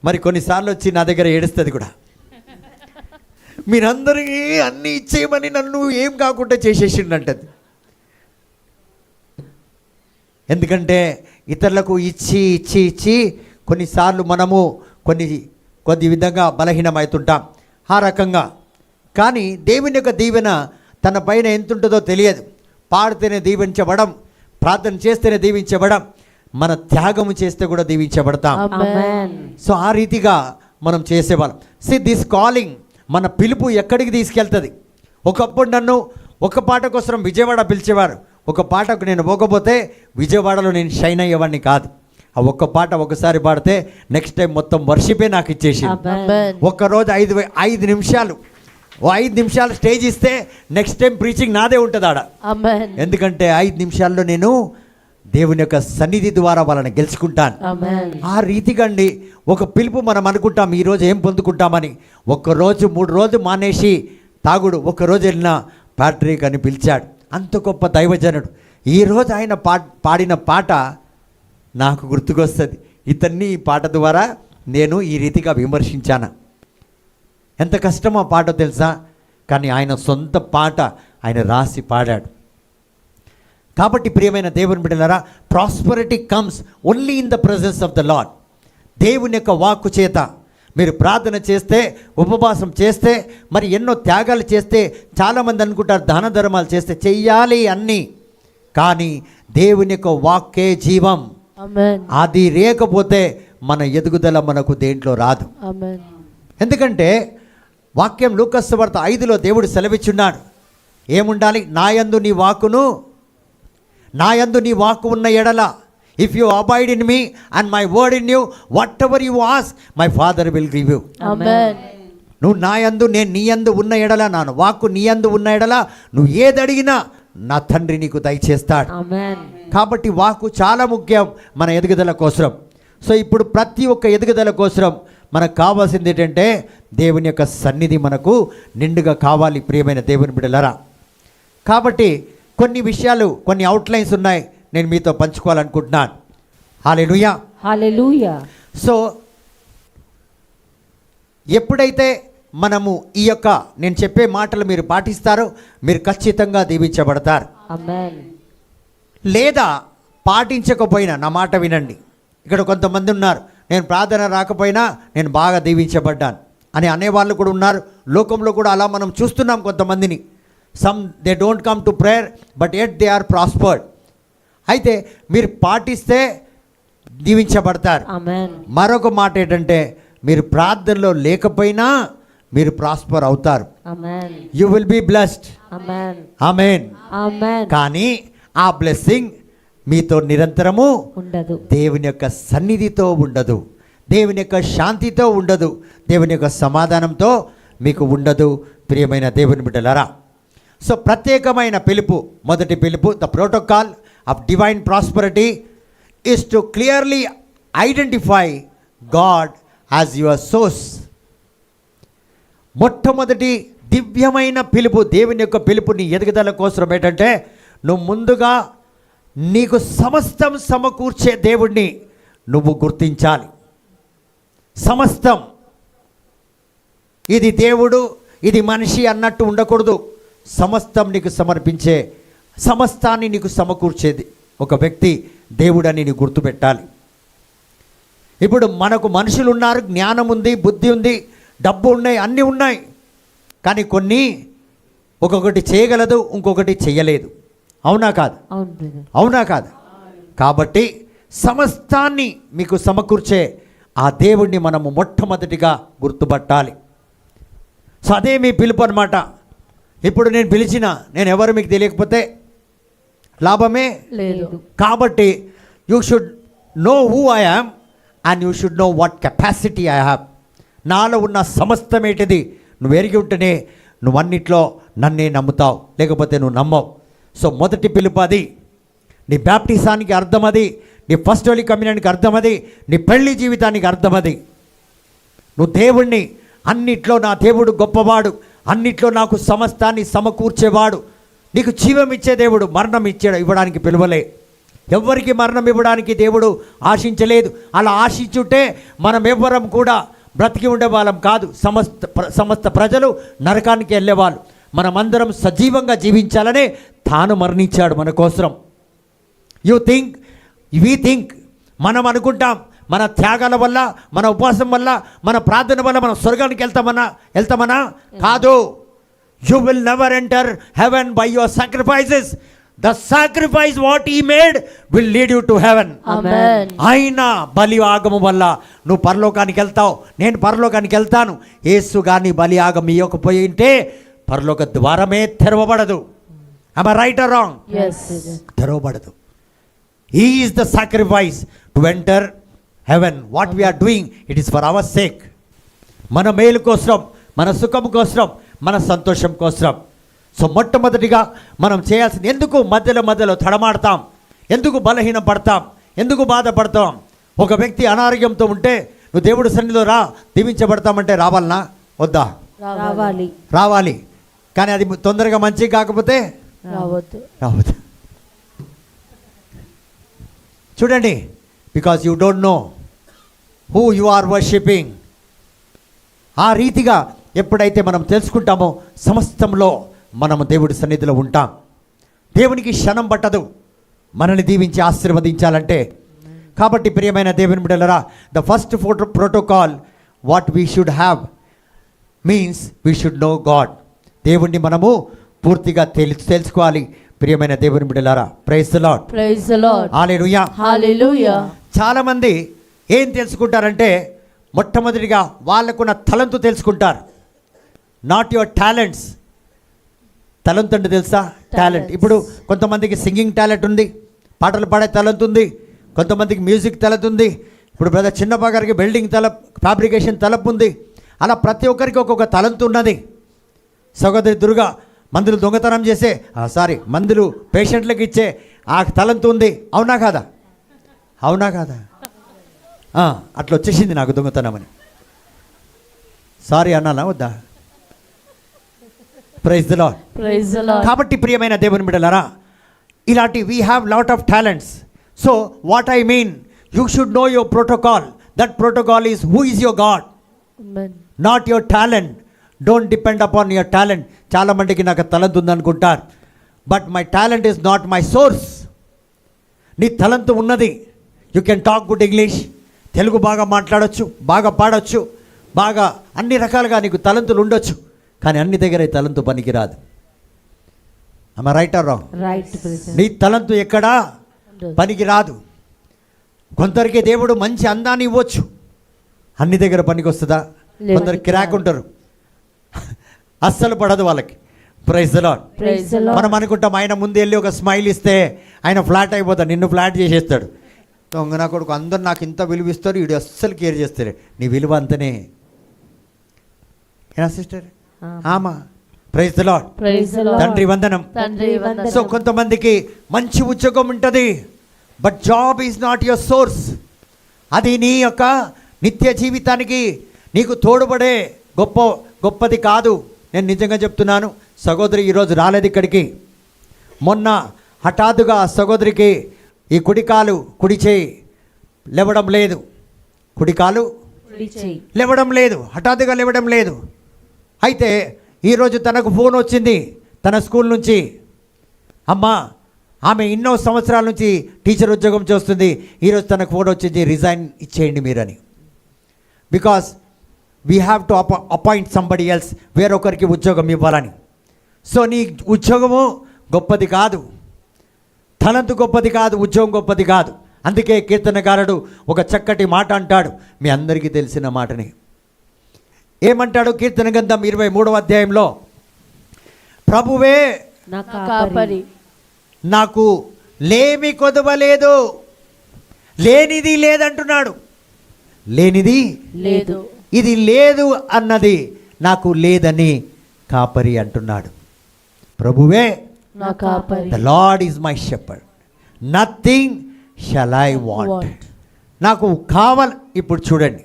A: మరి కొన్నిసార్లు వచ్చి నా దగ్గర ఏడుస్తుంది కూడా. మీరందరికీ అన్నీ ఇచ్చేయమని నన్ను ఏం కాకుండా చేసేసిండంటది. ఎందుకంటే ఇతరులకు ఇచ్చి ఇచ్చి ఇచ్చి కొన్నిసార్లు మనము కొద్ది విధంగా బలహీనమవుతుంటాం ఆ రకంగా. కానీ దేవుని యొక్క దీవెన తన పైన ఎంత ఉంటుందో తెలియదు. పాడితేనే దీవించబడం, ప్రార్థన చేస్తేనే దీవించబడం, మన త్యాగము చేస్తే కూడా దీవించబడతాం.
B: Amen.
A: సో ఆ రీతిగా మనం చేసేవాళ్ళం. సి దిస్ కాలింగ్, మన పిలుపు ఎక్కడికి తీసుకెళ్తుంది. ఒకప్పుడు నన్ను ఒక పాట కోసం విజయవాడ పిలిచేవారు. ఒక పాటకు నేను పోకపోతే విజయవాడలో నేను షైన్ అయ్యేవాడిని కాదు. ఆ ఒక్క పాట ఒకసారి పాడితే నెక్స్ట్ టైం మొత్తం వర్షిపే నాకు ఇచ్చేసి.
B: Amen.
A: ఒక్కరోజు 5 నిమిషాలు 5 నిమిషాలు స్టేజ్ ఇస్తే నెక్స్ట్ టైం ప్రీచింగ్ నాదే ఉంటుంది ఆడ.
B: Amen.
A: ఎందుకంటే 5 నిమిషాల్లో నేను దేవుని యొక్క సన్నిధి ద్వారా వాళ్ళని గెలుచుకుంటాను.
B: Amen.
A: ఆ రీతిగా అండి ఒక పిలుపు మనం అనుకుంటాం ఈరోజు ఏం పొందుకుంటామని. ఒక్కరోజు 3 రోజులు మానేసి తాగుడు, ఒక్కరోజు వెళ్ళిన ప్యాట్రిక్ అని పిలిచాడు. అంత గొప్ప దైవజనుడు. ఈరోజు ఆయన పాడిన పాట నాకు గుర్తుకొస్తుంది. ఇతన్ని ఈ పాట ద్వారా నేను ఈ రీతిగా విమర్శించాను. ఎంత కష్టమో ఆ పాట తెలుసా, కానీ ఆయన సొంత పాట ఆయన రాసి పాడాడు. కాబట్టి ప్రియమైన దేవుని బిడ్డలారా, prosperity comes only in the presence of the lord. దేవుని యొక్క వాక్కు చేత మీరు ప్రార్థన చేస్తే, ఉపవాసం చేస్తే, మరి ఎన్నో త్యాగాలు చేస్తే, చాలామంది అనుకుంటారు దాన ధర్మాలు చేస్తే చెయ్యాలి అన్నీ, కానీ దేవుని యొక్క వాక్కే జీవం.
B: ఆమేన్.
A: అది లేకపోతే మన ఎదుగుదల మనకు దేంట్లో రాదు.
B: ఆమేన్.
A: ఎందుకంటే వాక్యం లూకాసు సువార్త 5లో దేవుడు సెలవిచ్చున్నాడు, ఏముండాలి? నాయందు నీ వాక్కు ఉన్న ఎడల, if you abide in me and my word in you, whatever you ask my father will give you.
B: Amen.
A: నువ్వు నాయందు, నేను నీయందు ఉన్న ఎడల, నా వాక్కు నీయందు ఉన్న ఎడల, నువ్వు ఏది అడిగినా నా తండ్రి నీకు దయచేస్తాడు.
B: ఆమేన్.
A: కాబట్టి వాక్కు చాలా ముఖ్యం మన ఎదుగుదల కోసం. సో ఇప్పుడు ప్రతి ఒక్క ఎదుగుదల కోసం మనకు కావాల్సింది ఏంటంటే దేవుని యొక్క సన్నిధి మనకు నిండుగా కావాలి ప్రియమైన దేవుని బిడ్డలారా. కాబట్టి కొన్ని విషయాలు, కొన్ని అవుట్లైన్స్ ఉన్నాయి, నేను మీతో పంచుకోవాలనుకుంటున్నాను. హల్లెలూయా.
B: హల్లెలూయా.
A: సో ఎప్పుడైతే మనము ఈ యొక్క నేను చెప్పే మాటలు మీరు పాటిస్తారో, మీరు ఖచ్చితంగా దీవించబడతారు.
B: ఆమేన్.
A: లేదా పాటించకపోయినా నా మాట వినండి. ఇక్కడ కొంతమంది ఉన్నారు, నేను ప్రార్థన రాకపోయినా నేను బాగా దీవించబడ్డాను అని అనేవాళ్ళు కూడా ఉన్నారు. లోకంలో కూడా అలా మనం చూస్తున్నాం కొంతమందిని. Some they don't come to prayer but yet they are prospered. అయితే మీరు పాటిస్తే దీవించబడతారు.
B: ఆమేన్.
A: మరొక మాట ఏంటంటే మీరు ప్రార్థనలో లేకపోయినా మీరు ప్రాస్పర్ అవుతారు.
B: Amen.
A: You will be blessed.
B: Amen.
A: Amen.
B: Amen.
A: కానీ ఆ బ్లెస్సింగ్ మీతో నిరంతరము
B: ఉండదు.
A: దేవుని యొక్క సన్నిధితో ఉండదు, దేవుని యొక్క శాంతితో ఉండదు, దేవుని యొక్క సమాధానంతో మీకు ఉండదు ప్రియమైన దేవుని బిడ్డలారా. సో ప్రత్యేకమైన పిలుపు, మొదటి పిలుపు, the protocol of divine prosperity is to clearly identify God as your source. మొట్టమొదటి దివ్యమైన పిలుపు, దేవుని యొక్క పిలుపు నీ ఎదుగుదల కోసం ఏంటంటే నువ్వు ముందుగా నీకు సమస్తం సమకూర్చే దేవుణ్ణి నువ్వు గుర్తించాలి. సమస్తం, ఇది దేవుడు ఇది మనిషి అన్నట్టు ఉండకూడదు. సమస్తం నీకు సమర్పించే, సమస్తాన్ని నీకు సమకూర్చేది ఒక వ్యక్తి దేవుడని నీకు గుర్తుపెట్టాలి. ఇప్పుడు మనకు మనుషులు ఉన్నారు, జ్ఞానం ఉంది, బుద్ధి ఉంది, డబ్బు ఉన్నాయి, అన్నీ ఉన్నాయి, కానీ కొన్ని ఒక్కొక్కటి చేయగలదు, ఇంకొకటి చేయలేదు. అవునా కాదు?
B: అవును బ్రదర్.
A: అవునా కాదు? కాబట్టి సమస్తాన్ని మీకు సమకూర్చే ఆ దేవుణ్ణి మనము మొట్టమొదటిగా గుర్తుపట్టాలి. సో అదే మీ పిలుపు అన్నమాట. ఇప్పుడు నేను పిలిచిన నేను ఎవరు మీకు తెలియకపోతే లాభమే
B: లేదు.
A: కాబట్టి you should know who I am and you should know what capacity I have. నాలో ఉన్న సమస్తం ఏంటిది నువ్వు ఎరిగి ఉంటేనే నువ్వు అన్నిట్లో నన్నే నమ్ముతావు, లేకపోతే నువ్వు నమ్మవు. సో మొదటి పిలుపు అది. నీ బ్యాప్టిజానికి అర్థం అది, నీ ఫస్ట్ హోలీ కమ్యూనియన్కి అర్థం అది, నీ పెళ్లి జీవితానికి అర్థం అది. నువ్వు దేవుణ్ణి, అన్నిట్లో నా దేవుడు గొప్పవాడు, అన్నిట్లో నాకు సమస్తాన్ని సమకూర్చేవాడు, నీకు జీవం ఇచ్చే దేవుడు, మరణం ఇవ్వడానికి పిలువలే. ఎవ్వరికి మరణం ఇవ్వడానికి దేవుడు ఆశించలేదు. అలా ఆశించుంటే మనం ఎవ్వరం కూడా బ్రతికి ఉండేవాళ్ళం కాదు. సమస్త ప్రజలు నరకానికి వెళ్ళేవాళ్ళు. మనమందరం సజీవంగా జీవించాలనే తాను మరణించాడు మన కోసం. వీ థింక్ మనం అనుకుంటాం మన త్యాగాల వల్ల, మన ఉపవాసం వల్ల, మన ప్రార్థన వల్ల మనం స్వర్గానికి వెళ్తామనా? కాదు. You will never enter heaven by your sacrifices. The sacrifice what he made will lead you to heaven.
B: Amen.
A: ఆయన బలి ఆగము వల్ల నువ్వు పరలోకానికి వెళ్తావు, నేను పరలోకానికి వెళ్తాను. యేసు గాని బలి ఆగం ఇవ్వకపోయి ఉంటే పరలోక ద్వారమే తెరవబడదు. am I right or wrong?
B: Yes.
A: తెరవబడదు. He is the sacrifice to enter heaven. What we are doing, it is for our sake. మన మేలు కోసం, మన సుఖం కోసం, మన సంతోషం కోసం. సో మొట్టమొదటిగా మనం చేయాల్సింది, ఎందుకు మధ్యలో తడమాడతాం, ఎందుకు బలహీన పడతాం, ఎందుకు బాధపడతాం? ఒక వ్యక్తి అనారోగ్యంతో ఉంటే నువ్వు దేవుడి సన్నిధిలో రా దీవించబడతామంటే రావాలనా వద్దా? రావాలి. కానీ అది తొందరగా మంచి కాకపోతే రావద్దు. చూడండి, because you don't know who you are worshipping. ఆ రీతిగా ఎప్పుడైతే మనం తెలుసుకుంటామో సమస్తంలో మనము దేవుడి సన్నిధిలో ఉంటాం. దేవునికి క్షణం పట్టదు మనల్ని దీవించి ఆశీర్వదించాలంటే. కాబట్టి ప్రియమైన దేవుని బిడ్డలారా, the first protocol what we should have means we should know God. దేవుణ్ణి మనము పూర్తిగా తెలుసుకోవాలి. ప్రియమైన దేవుని బిడ్డలారా, praise the Lord.
B: Praise the Lord.
A: Hallelujah.
B: Hallelujah.
A: చాలామంది ఏం తెలుసుకుంటారంటే మొట్టమొదటిగా వాళ్ళకున్న తలంతు తెలుసుకుంటారు. Not your talents. తలంతు అంటే తెలుసా? టాలెంట్. ఇప్పుడు కొంతమందికి సింగింగ్ టాలెంట్ ఉంది, పాటలు పాడే తలంతు ఉంది, కొంతమందికి మ్యూజిక్ తలంతు ఉంది. ఇప్పుడు బ్రదర్ చిన్నప్ప గారికి బిల్డింగ్ ఫ్యాబ్రికేషన్ తలపు ఉంది. అలా ప్రతి ఒక్కరికి ఒక్కొక్క తలంతు ఉన్నది. సహోదరి దుర్గా మందులు దొంగతనం చేసే మందులు పేషెంట్లకు ఇచ్చే ఆ తలంతు ఉంది. అవునా కాదా? అవునా కాదా? అట్లా వచ్చేసింది నాకు దొంగతనం అని. సారీ అన్నానా వద్దా? Praise the Lord.
B: Praise the Lord.
A: కాబట్టి ప్రియమైన దేవుని బిడ్డలారా, ఇలాంటి we have lot of talents. So what I mean, you should know your protocol. That protocol is who is your God,
B: Amen.
A: Not your talent. Don't depend upon your talent. చాలా మందికి నాకు తలంతు ఉందనుకుంటారు, but my talent is not my source. నీ తలంతు ఉన్నది. You can talk good English, Telugu బాగా మాట్లాడొచ్చు, బాగా పాడొచ్చు, బాగా అన్ని రకాలుగా నీకు తలంతులు ఉండొచ్చు. కానీ అన్ని దగ్గర ఈ తలంతు పనికిరాదు. ఆమె right are wrong?
B: Right. Praise the
A: నీ తలంతు ఎక్కడా
B: Lord.
A: పనికిరాదు. కొందరికి దేవుడు మంచి అందాన్ని ఇవ్వచ్చు, అన్ని దగ్గర పనికి వస్తుందా?
B: లేదు.
A: కొందరు కిరాక్ ఉంటారు, అస్సలు పడదు వాళ్ళకి. Praise the Lord.
B: Praise the Lord.
A: మనం అనుకుంటాం ఆయన ముందు వెళ్ళి ఒక స్మైల్ ఇస్తే ఆయన ఫ్లాట్ అయిపోతాడు, నిన్ను ఫ్లాట్ చేసేస్తాడు. దొంగ నా కొడుకు, అందరు నాకు ఇంత విలువ ఇస్తారు, వీడు అస్సలు కేర్ చేస్తారు. నీ విలువ అంతనే. ఏనా సిస్టర్? ఆమా. Praise the Lord.
B: Praise the Lord.
A: తండ్రి వందనం.
B: తండ్రి వందనం.
A: సో కొంతమందికి మంచి ఉద్యోగం ఉంటుంది, but job is not your source. అది నీ యొక్క నిత్య జీవితానికి నీకు తోడుపడే గొప్పది కాదు. నేను నిజంగా చెప్తున్నాను. సహోదరి ఈరోజు రాలేదు ఇక్కడికి. మొన్న హఠాత్తుగా సహోదరికి ఈ కుడి చేయి లేవడం లేదు. కుడికాలు
B: కుడి చెయ్యి.
A: లేవడం లేదు, హఠాత్తుగా లేవడం లేదు. అయితే ఈరోజు తనకు ఫోన్ వచ్చింది తన స్కూల్ నుంచి. అమ్మా, ఆమె ఎన్నో సంవత్సరాల నుంచి టీచర్ ఉద్యోగం చేస్తుంది. ఈరోజు తనకు ఫోన్ వచ్చింది, రిజైన్ ఇచ్చేయండి మీరని. Because we have to appoint somebody else, వేరొకరికి ఉద్యోగం ఇవ్వాలని. సో నీ ఉద్యోగము గొప్పది కాదు, తలంతు గొప్పది కాదు, ఉద్యోగం గొప్పది కాదు. అందుకే కీర్తనకారుడు ఒక చక్కటి మాట అంటాడు, మీ అందరికీ తెలిసిన మాటని. ఏమంటాడు? కీర్తన గ్రంథం 23వ అధ్యాయంలో, ప్రభువే
B: నా కాపరి,
A: నాకు లేమి కొదవలేదు. లేనిది లేదంటున్నాడు. లేనిది
B: లేదు,
A: ఇది లేదు అన్నది నాకు లేదని కాపరి అంటున్నాడు. ప్రభువే
B: నా కాపరి.
A: The lord is my shepherd, nothing shall I want. నాకు కావాలి. ఇప్పుడు చూడండి,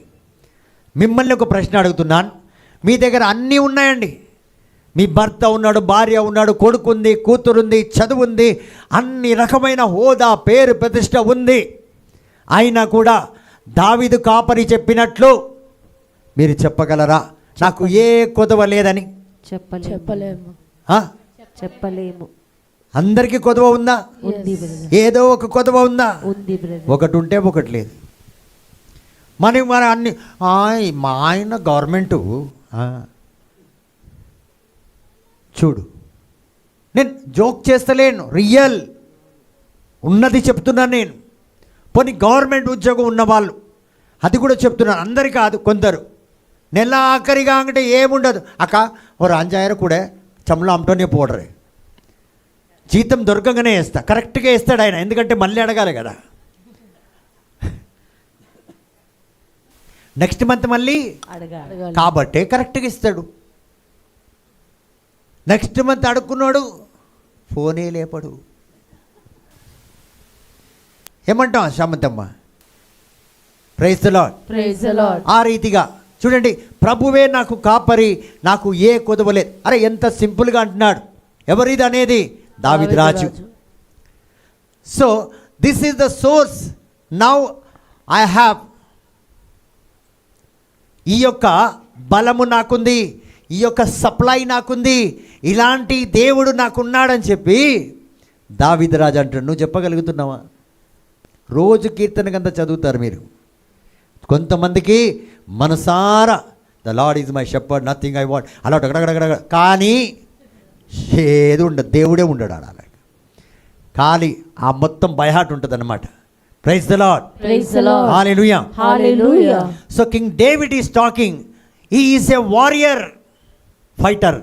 A: మిమ్మల్ని ఒక ప్రశ్న అడుగుతున్నాను. మీ దగ్గర అన్నీ ఉన్నాయండి. మీ భర్త ఉన్నాడు, భార్య ఉన్నాడు, కొడుకుంది, కూతురుంది, చదువుంది, అన్ని రకమైన హోదా, పేరు, ప్రతిష్ట ఉంది. అయినా కూడా దావీదు కాపరి చెప్పినట్లు మీరు చెప్పగలరా నాకు ఏ కొదవ లేదని?
B: చెప్పలేము.
A: ఆ?
B: చెప్పలేము.
A: అందరికీ కొదవ ఉందా?
B: ఉంది బ్రదర్.
A: ఏదో ఒక కొదవ ఉందా?
B: ఉంది బ్రదర్.
A: ఒకటి ఉంటే ఒకటి లేదు. మన అన్ని మా ఆయన గవర్నమెంటు. చూడు, నేను జోక్ చేస్తలేను, రియల్ ఉన్నది చెప్తున్నాను నేను. పోనీ గవర్నమెంట్ ఉద్యోగం ఉన్నవాళ్ళు, అది కూడా చెప్తున్నాను. అందరి కాదు, కొందరు నెల ఆఖరిగా అంటే ఏముండదు. అక్క ఓ 5000 కూడా చమలో అమ్మటోనే పోడరే, జీతం దొరకగానే వేస్తా. కరెక్ట్గా వేస్తాడు ఆయన, ఎందుకంటే మళ్ళీ అడగాలి కదా. నెక్స్ట్ మంత్ మళ్ళీ
B: అడగాలి
A: కాబట్టే కరెక్ట్గా ఇస్తాడు. నెక్స్ట్ మంత్ అడుక్కున్నాడు, ఫోనే లేపడు. ఏమంటాం Samanthamma? Praise the Lord.
B: Praise the Lord.
A: ఆ రీతిగా చూడండి, ప్రభువే నాకు కాపరి, నాకు ఏ కొదవలేదు. అరే ఎంత సింపుల్గా అంటున్నాడు. ఎవరిది అనేది? దావీదు రాజు. So this is the source. Now I have, ఈ యొక్క బలము నాకుంది, ఈ యొక్క సప్లై నాకుంది, ఇలాంటి దేవుడు నాకున్నాడని చెప్పి దావీదు రాజు అంటాడు. నువ్వు చెప్పగలుగుతున్నావా? రోజు కీర్తనకంతా చదువుతారు మీరు. కొంతమందికి మనసారా the lord is my shepherd nothing I want అలా అక్కడక్కడ, కానీ ఏది ఉండదు, దేవుడే ఉండడు అలా. ఖాళీ ఆ మొత్తం బైహార్ట్ ఉంటుంది అన్నమాట. Praise the Lord,
B: praise the Lord,
A: hallelujah,
B: hallelujah.
A: So king David is talking, he is a warrior fighter.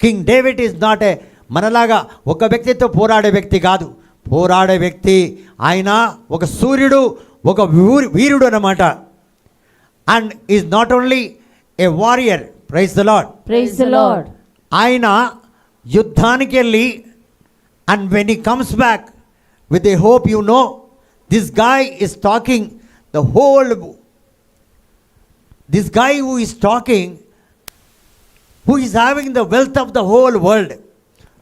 A: King David is not a మనలాగా ఒక వ్యక్తితో పోరాడే వ్యక్తి కాదు. పోరాడే వ్యక్తి ఆయన ఒక సూర్యుడు, ఒక వీరుడు అన్నమాట. And is not only a warrior, praise the Lord,
B: praise the Lord.
A: ఆయన యుద్ధానికి వెళ్ళి and when he comes back with a hope, you know this guy is talking the whole, this guy who is talking, who is having the wealth of the whole world.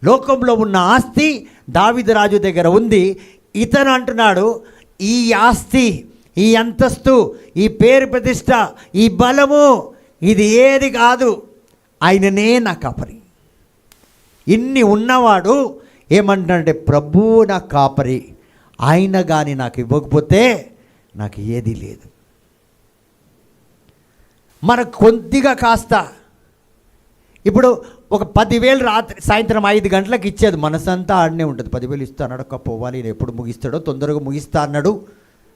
A: లోకంలో ఉన్న ఆస్తి దావీదు రాజు దగ్గర ఉంది. ఇతను అంటున్నాడు, ఈ ఆస్తి, ఈ అంతస్తు, ఈ పేరు ప్రతిష్ట, ఈ బలము, ఇది ఏది కాదు, ఆయననే నా కాపరి. ఇన్ని ఉన్నవాడు ఏమంటాడంటే, ప్రభువు నా కాపరి, ఆయన కానీ నాకు ఇవ్వకపోతే నాకు ఏది లేదు. మనకు కొద్దిగా కాస్త ఇప్పుడు ఒక 10,000 రాత్రి సాయంత్రం 5 గంటలకు ఇచ్చేది, మనసంతా ఆడనే ఉంటుంది. 10,000 ఇస్తా అన్నాడు, ఒక్క పోవాలి, నేను ఎప్పుడు ముగిస్తాడో, తొందరగా ముగిస్తా అన్నాడు,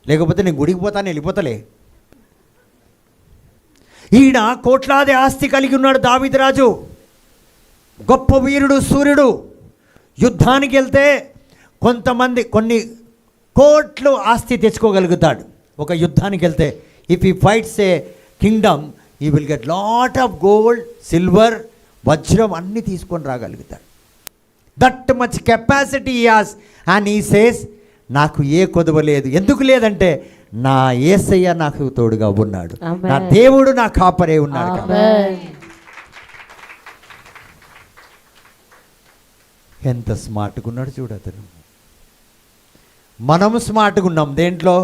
A: లేకపోతే నేను గుడికి పోతాను, వెళ్ళిపోతలే. ఈయన కోట్లాది ఆస్తి కలిగి ఉన్నాడు దావీదు రాజు, గొప్ప వీరుడు, సూర్యుడు. యుద్ధానికి వెళ్తే కొంతమంది కొన్ని కోట్లు ఆస్తి తెచ్చుకోగలుగుతాడు. ఒక యుద్ధానికి వెళ్తే if he fights a kingdom, he will get lot of gold, silver, వజ్రం అన్నీ తీసుకొని రాగలుగుతాడు. That much capacity has. And he says, నాకు ఏ కొదవ లేదు. ఎందుకు లేదంటే, నా యేసయ్య నాకు తోడుగా ఉన్నాడు, నా దేవుడు నా కాపరే ఉన్నాడు. ఎంత స్మార్ట్గా ఉన్నాడు చూడు అతను. మనం స్మార్ట్గా ఉన్నాం దేంట్లో?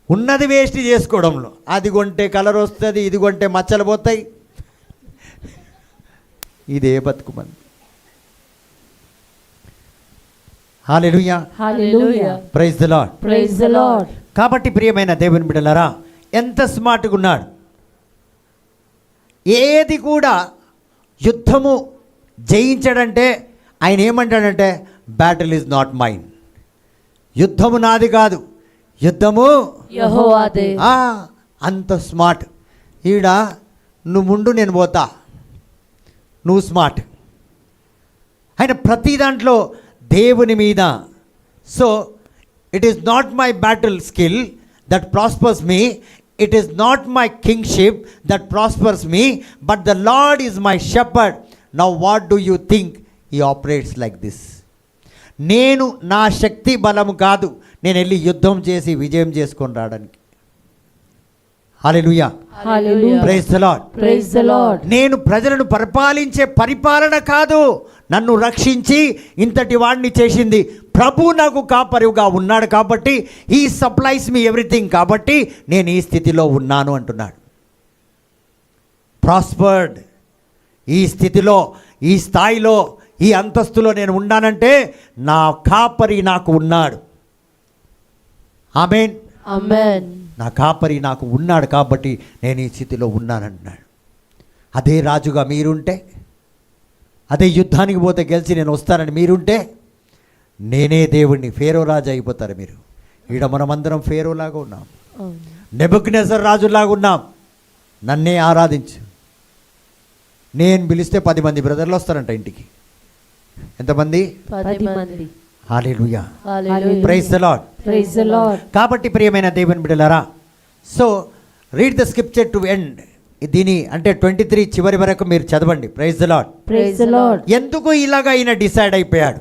A: ఉన్నది వేస్ట్ చేసుకోవడంలో. అది కొంటే కలర్ వస్తుంది, ఇది కొంటే మచ్చలు పోతాయి. ఇదే బతుకు మంది. Hallelujah,
B: hallelujah,
A: praise the Lord,
B: praise the Lord.
A: కాబట్టి ప్రియమైన దేవుని బిడ్డలారా, ఎంత స్మార్ట్గా ఉన్నాడు. ఏది కూడా యుద్ధము జయించడంటే ఆయన ఏమంటాడంటే, బ్యాటిల్ ఈజ్ నాట్ మైన్, యుద్ధము నాది కాదు, యుద్ధము
B: యెహోవాదే.
A: అంత స్మార్ట్. ఈడ నువ్వు ముందు నేను పోతా, నువ్వు స్మార్ట్. ఆయన ప్రతి దాంట్లో దేవుని మీద. So it is not my battle skill that prospers me, it is not my kingship that prospers me, but the lord is my shepherd. Now what do you think he operates like this? నేను నా శక్తి బలము కాదు నేను వెళ్ళి యుద్ధం చేసి విజయం చేసుకొని రావడానికి. Hallelujah,
B: hallelujah,
A: praise the Lord,
B: praise the Lord.
A: నేను ప్రజలను పరిపాలించే పరిపాలన కాదు, నన్ను రక్షించి ఇంతటి వాడిని చేసింది ప్రభు నాకు కాపరిగా ఉన్నాడు కాబట్టి, హీ సప్లైస్ మీ ఎవ్రీథింగ్, కాబట్టి నేను ఈ స్థితిలో ఉన్నాను అంటున్నాడు. ప్రాస్పర్డ్, ఈ స్థితిలో, ఈ స్థాయిలో, ఈ అంతస్తులో నేను ఉన్నానంటే నా కాపరి నాకు ఉన్నాడు. ఆమేన్,
B: ఆమేన్.
A: నా కాపరి నాకు ఉన్నాడు కాబట్టి నేను ఈ స్థితిలో ఉన్నానంటున్నాడు. అదే రాజుగా మీరుంటే, అదే యుద్ధానికి పోతే గెలిచి నేను వస్తానని మీరుంటే, నేనే దేవుణ్ణి, ఫేరో రాజు అయిపోతారు మీరు. ఈడ మనమందరం ఫేరోలాగా ఉన్నాం, నెబుకద్నెజర్ రాజులాగా ఉన్నాం. నన్నే ఆరాధించు, నేను పిలిస్తే 10 మంది బ్రదర్లు వస్తారంట ఇంటికి. ఎంతమంది?
B: 10 మంది.
A: Hallelujah,
B: hallelujah,
A: praise the Lord,
B: praise the Lord.
A: కాబట్టి ప్రియమైన దేవుని బిడ్డలారా, so read the scripture to end. దీని అంటే 23 చివరి వరకు మీరు చదవండి. Praise the Lord,
B: praise the Lord.
A: ఎందుకు ఇలాగా ఈయన డిసైడ్ అయిపోయాడు?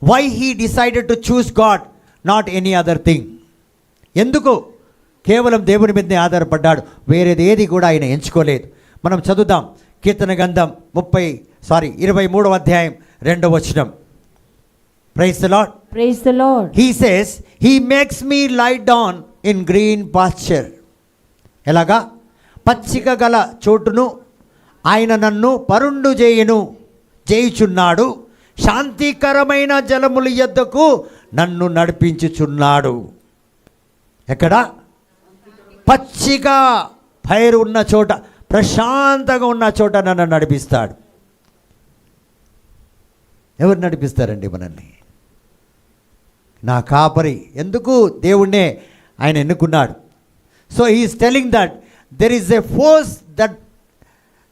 A: Why he decided to choose God, not any other thing. ఎందుకు కేవలం దేవుని మీదనే ఆధారపడ్డాడు, వేరేది ఏది కూడా ఆయన ఎంచుకోలేదు. మనం చదువుదాం కీర్తన గ్రంథం 23వ అధ్యాయం 2వ వచనం. Praise the Lord,
B: praise the Lord.
A: He says, He makes me lie down in green pasture. ఎలాగా? పచ్చిక గల చోటును ఆయన నన్ను పరుండు చేయుచున్నాడు, శాంతికరమైన జలముల యొద్దకు నన్ను నడిపించుచున్నాడు. ఎక్కడ? పచ్చిగా పైరు ఉన్న చోట, ప్రశాంతంగా ఉన్న చోట నన్ను నడిపిస్తాడు. ఎవరు నడిపిస్తారండి మనల్ని? నా కాపరి. ఎందుకు దేవుణ్ణే ఆయన ఎన్నుకున్నాడు? So he is telling that there is a force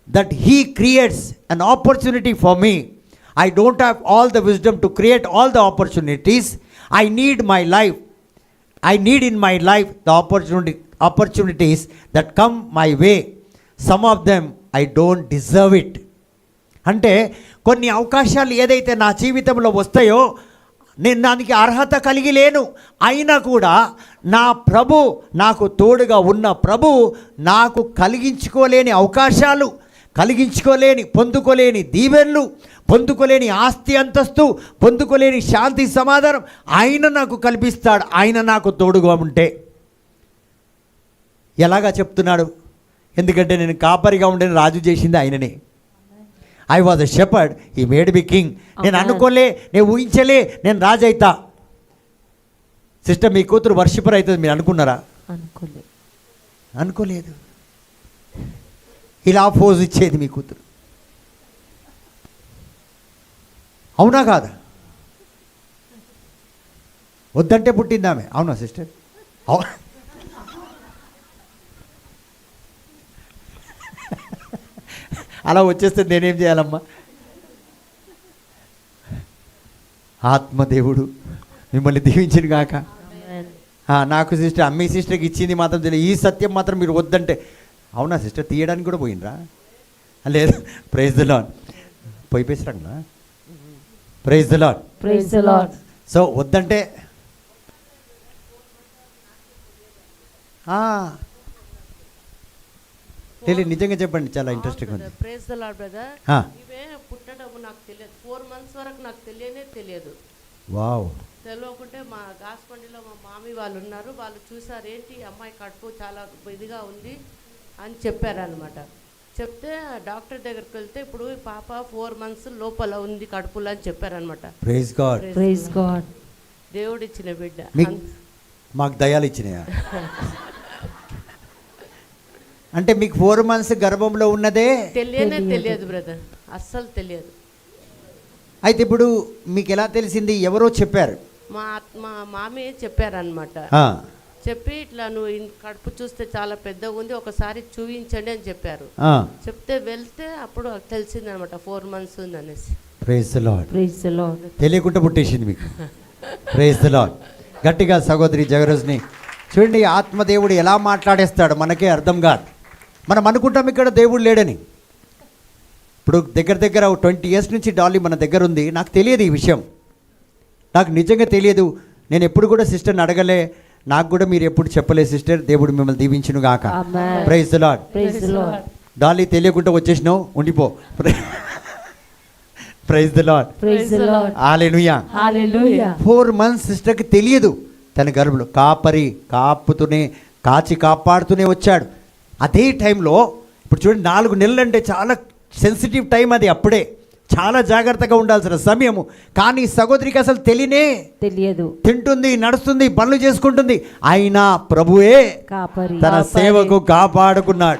A: that he creates an opportunity for me. I don't have all the wisdom to create all the opportunities. I need my life. I need in my life the opportunities that come my way. Some of them I don't deserve it. అంటే కొన్ని అవకాశాలు ఏదైతే నా జీవితంలో వస్తాయో నేను దానికి అర్హత కలిగి లేను, అయినా కూడా నా ప్రభు, నాకు తోడుగా ఉన్న ప్రభు నాకు కలిగించుకోలేని అవకాశాలు, కలిగించుకోలేని, పొందుకోలేని దీవెనలు, పొందుకోలేని ఆస్తి అంతస్తు, పొందుకోలేని శాంతి సమాధానం ఆయన నాకు కల్పిస్తాడు. ఆయన నాకు తోడుగా ఉంటే. ఎలాగా చెప్తున్నాడు? ఎందుకంటే నేను కాపరిగా ఉండేది రాజు చేసింది ఆయననే. ఐ వాజ్ ఎ షెపర్డ్, ఈ మేడ్ బి కింగ్. నేను అనుకోలే, నేను ఊహించలే నేను రాజు అవుతా. సిస్టర్, మీ కూతురు వర్షిపర్ అవుతుంది మీరు అనుకున్నారా? అనుకోలేదు. ఇలా పోజ్ ఇచ్చేది మీ కూతురు. అవునా కాదా? వద్దంటే పుట్టింది ఆమె. అవునా సిస్టర్? అలా వచ్చేస్తే నేనేం చేయాలమ్మా? ఆత్మదేవుడు మిమ్మల్ని దీవించిన గాక. నాకు సిస్టర్, అమ్మి సిస్టర్కి ఇచ్చింది మాత్రం తెలియదు. ఈ సత్యం మాత్రం మీరు వద్దంటే. అవునా సిస్టర్? తీయడానికి కూడా పోయినరా? లేదు. Praise the Lord. పోయి పేసరంగా. Praise the Lord.
B: Praise the Lord.
A: So వద్దంటే తెలియదు. నిజంగా చెప్పండి, చాలా ఇంట్రెస్టింగ్ ఉంది.
C: Praise the Lord brother. ఇవే పుట్టడం నాకు తెలియదు. 4 months వరకు నాకు తెలియదు.
A: వావ్.
C: తెలియకుంటే మా గాస్పండిలో మా మామీ వాళ్ళు ఉన్నారు, వాళ్ళు చూసారు, ఏంటి అమ్మాయి కడుపు చాలా ఇదిగా ఉంది అని చెప్పారనమాట. చెప్తే డాక్టర్ దగ్గరికి వెళ్తే ఇప్పుడు పాప 4 months లోపల ఉంది కడుపులో అని చెప్పారనమాట.
A: Praise God.
B: Praise God.
C: దేవుడు ఇచ్చిన బిడ్డ.
A: మాకు దయాలు ఇచ్చినాయా? అంటే మీకు 4 months గర్భంలో ఉన్నదే
C: తెలియదు బ్రదర్, అస్సలు తెలియదు.
A: అయితే ఇప్పుడు మీకు ఎలా తెలిసింది? ఎవరో చెప్పారు?
C: మా మామీ చెప్పారనమాట. చెప్పి ఇట్లా నువ్వు కడుపు చూస్తే చాలా పెద్దగా ఉంది, ఒకసారి చూపించండి అని చెప్పారు. చెప్తే వెళ్తే అప్పుడు తెలిసింది అనమాట 4 months ఉంది అనేసి.
A: Praise the Lord.
B: Praise the Lord.
A: తెలియకుండా పుట్టేసింది మీకు. Praise the Lord. గట్టిగా సహోదరి జగరోజ్ని చూడండి. ఆత్మదేవుడు ఎలా మాట్లాడేస్తాడు మనకే అర్థం కాదు. మనం అనుకుంటాం ఇక్కడ దేవుడు లేడని. ఇప్పుడు దగ్గర 20 years నుంచి డాలీ మన దగ్గర ఉంది. నాకు తెలియదు ఈ విషయం, నాకు నిజంగా తెలియదు. నేను ఎప్పుడు కూడా సిస్టర్ని అడగలే, నాకు కూడా మీరు ఎప్పుడు చెప్పలేదు సిస్టర్. దేవుడు మిమ్మల్ని దీవించును గాక. Praise the Lord.
B: Praise the Lord.
A: Dolly తెలియకుండా వచ్చేసినావు, ఉండిపో. Praise the Lord.
B: Praise the Lord.
A: Hallelujah.
B: Hallelujah.
A: 4 months సిస్టర్కి తెలియదు. తన గర్భంలో కాపుతూనే కాచి కాపాడుతూనే వచ్చాడు. అదే టైంలో ఇప్పుడు చూడండి, 4 నెలలు అంటే చాలా సెన్సిటివ్ టైం అది. అప్పుడే చాలా జాగ్రత్తగా ఉండాల్సిన సమయము. కానీ సహోదరికి అసలు తెలియదు. తింటుంది, నడుస్తుంది, పనులు చేసుకుంటుంది, అయినా ప్రభువే తన సేవకు కాపాడుకున్నాడు.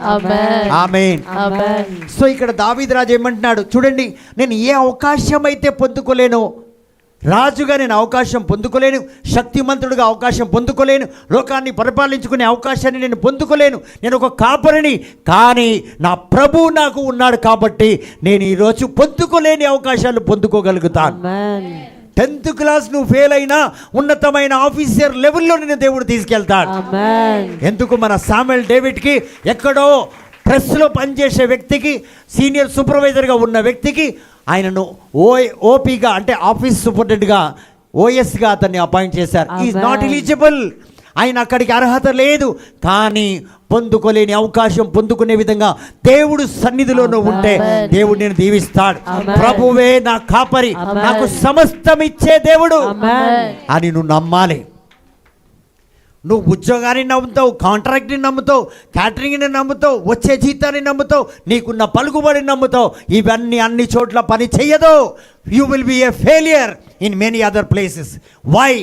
A: ఆమేన్. సో ఇక్కడ దావీదు రాజు ఏమంటున్నాడు చూడండి, నేను ఏ అవకాశం అయితే పొందుకోలేను, రాజుగా నేను అవకాశం పొందుకోలేను, శక్తిమంతుడుగా అవకాశం పొందుకోలేను, లోకాన్ని పరిపాలించుకునే అవకాశాన్ని నేను పొందుకోలేను, నేను ఒక కాపరిని. కానీ నా ప్రభు నాకు ఉన్నాడు కాబట్టి నేను ఈరోజు పొందుకోలేని అవకాశాలు పొందుకోగలుగుతాను. 10th class నువ్వు ఫెయిల్ అయినా ఉన్నతమైన ఆఫీసర్ లెవెల్లో నేను దేవుడు తీసుకెళ్తాడు. ఎందుకు? మన శామ్యూయల్ డేవిడ్కి ఎక్కడో ప్రెస్లో పనిచేసే వ్యక్తికి, సీనియర్ సూపర్వైజర్గా ఉన్న వ్యక్తికి ఆయనను ఓపీగా అంటే ఆఫీస్ సూపరింటెండెంట్గా, ఓఎస్గా అతన్ని అపాయింట్ చేశారు. Is not eligible. ఆయన అక్కడికి అర్హత లేదు. కానీ పొందుకోలేని అవకాశం పొందుకునే విధంగా దేవుడు సన్నిధిలో ఉంటే దేవుడు నేను దీవిస్తాడు. ప్రభువే నా కాపరి, నాకు సమస్తం ఇచ్చే దేవుడు అని నువ్వు నమ్మాలి. నువ్వు ఉద్యోగాన్ని నమ్ముతావు, కాంట్రాక్ట్ని నమ్ముతావు, క్యాటరింగ్ని నమ్ముతావు, వచ్చే జీతాన్ని నమ్ముతావు, నీకున్న పలుకుబడిని నమ్ముతావు. ఇవన్నీ అన్ని చోట్ల పని చెయ్యదు. You will be a failure in many other places. Why?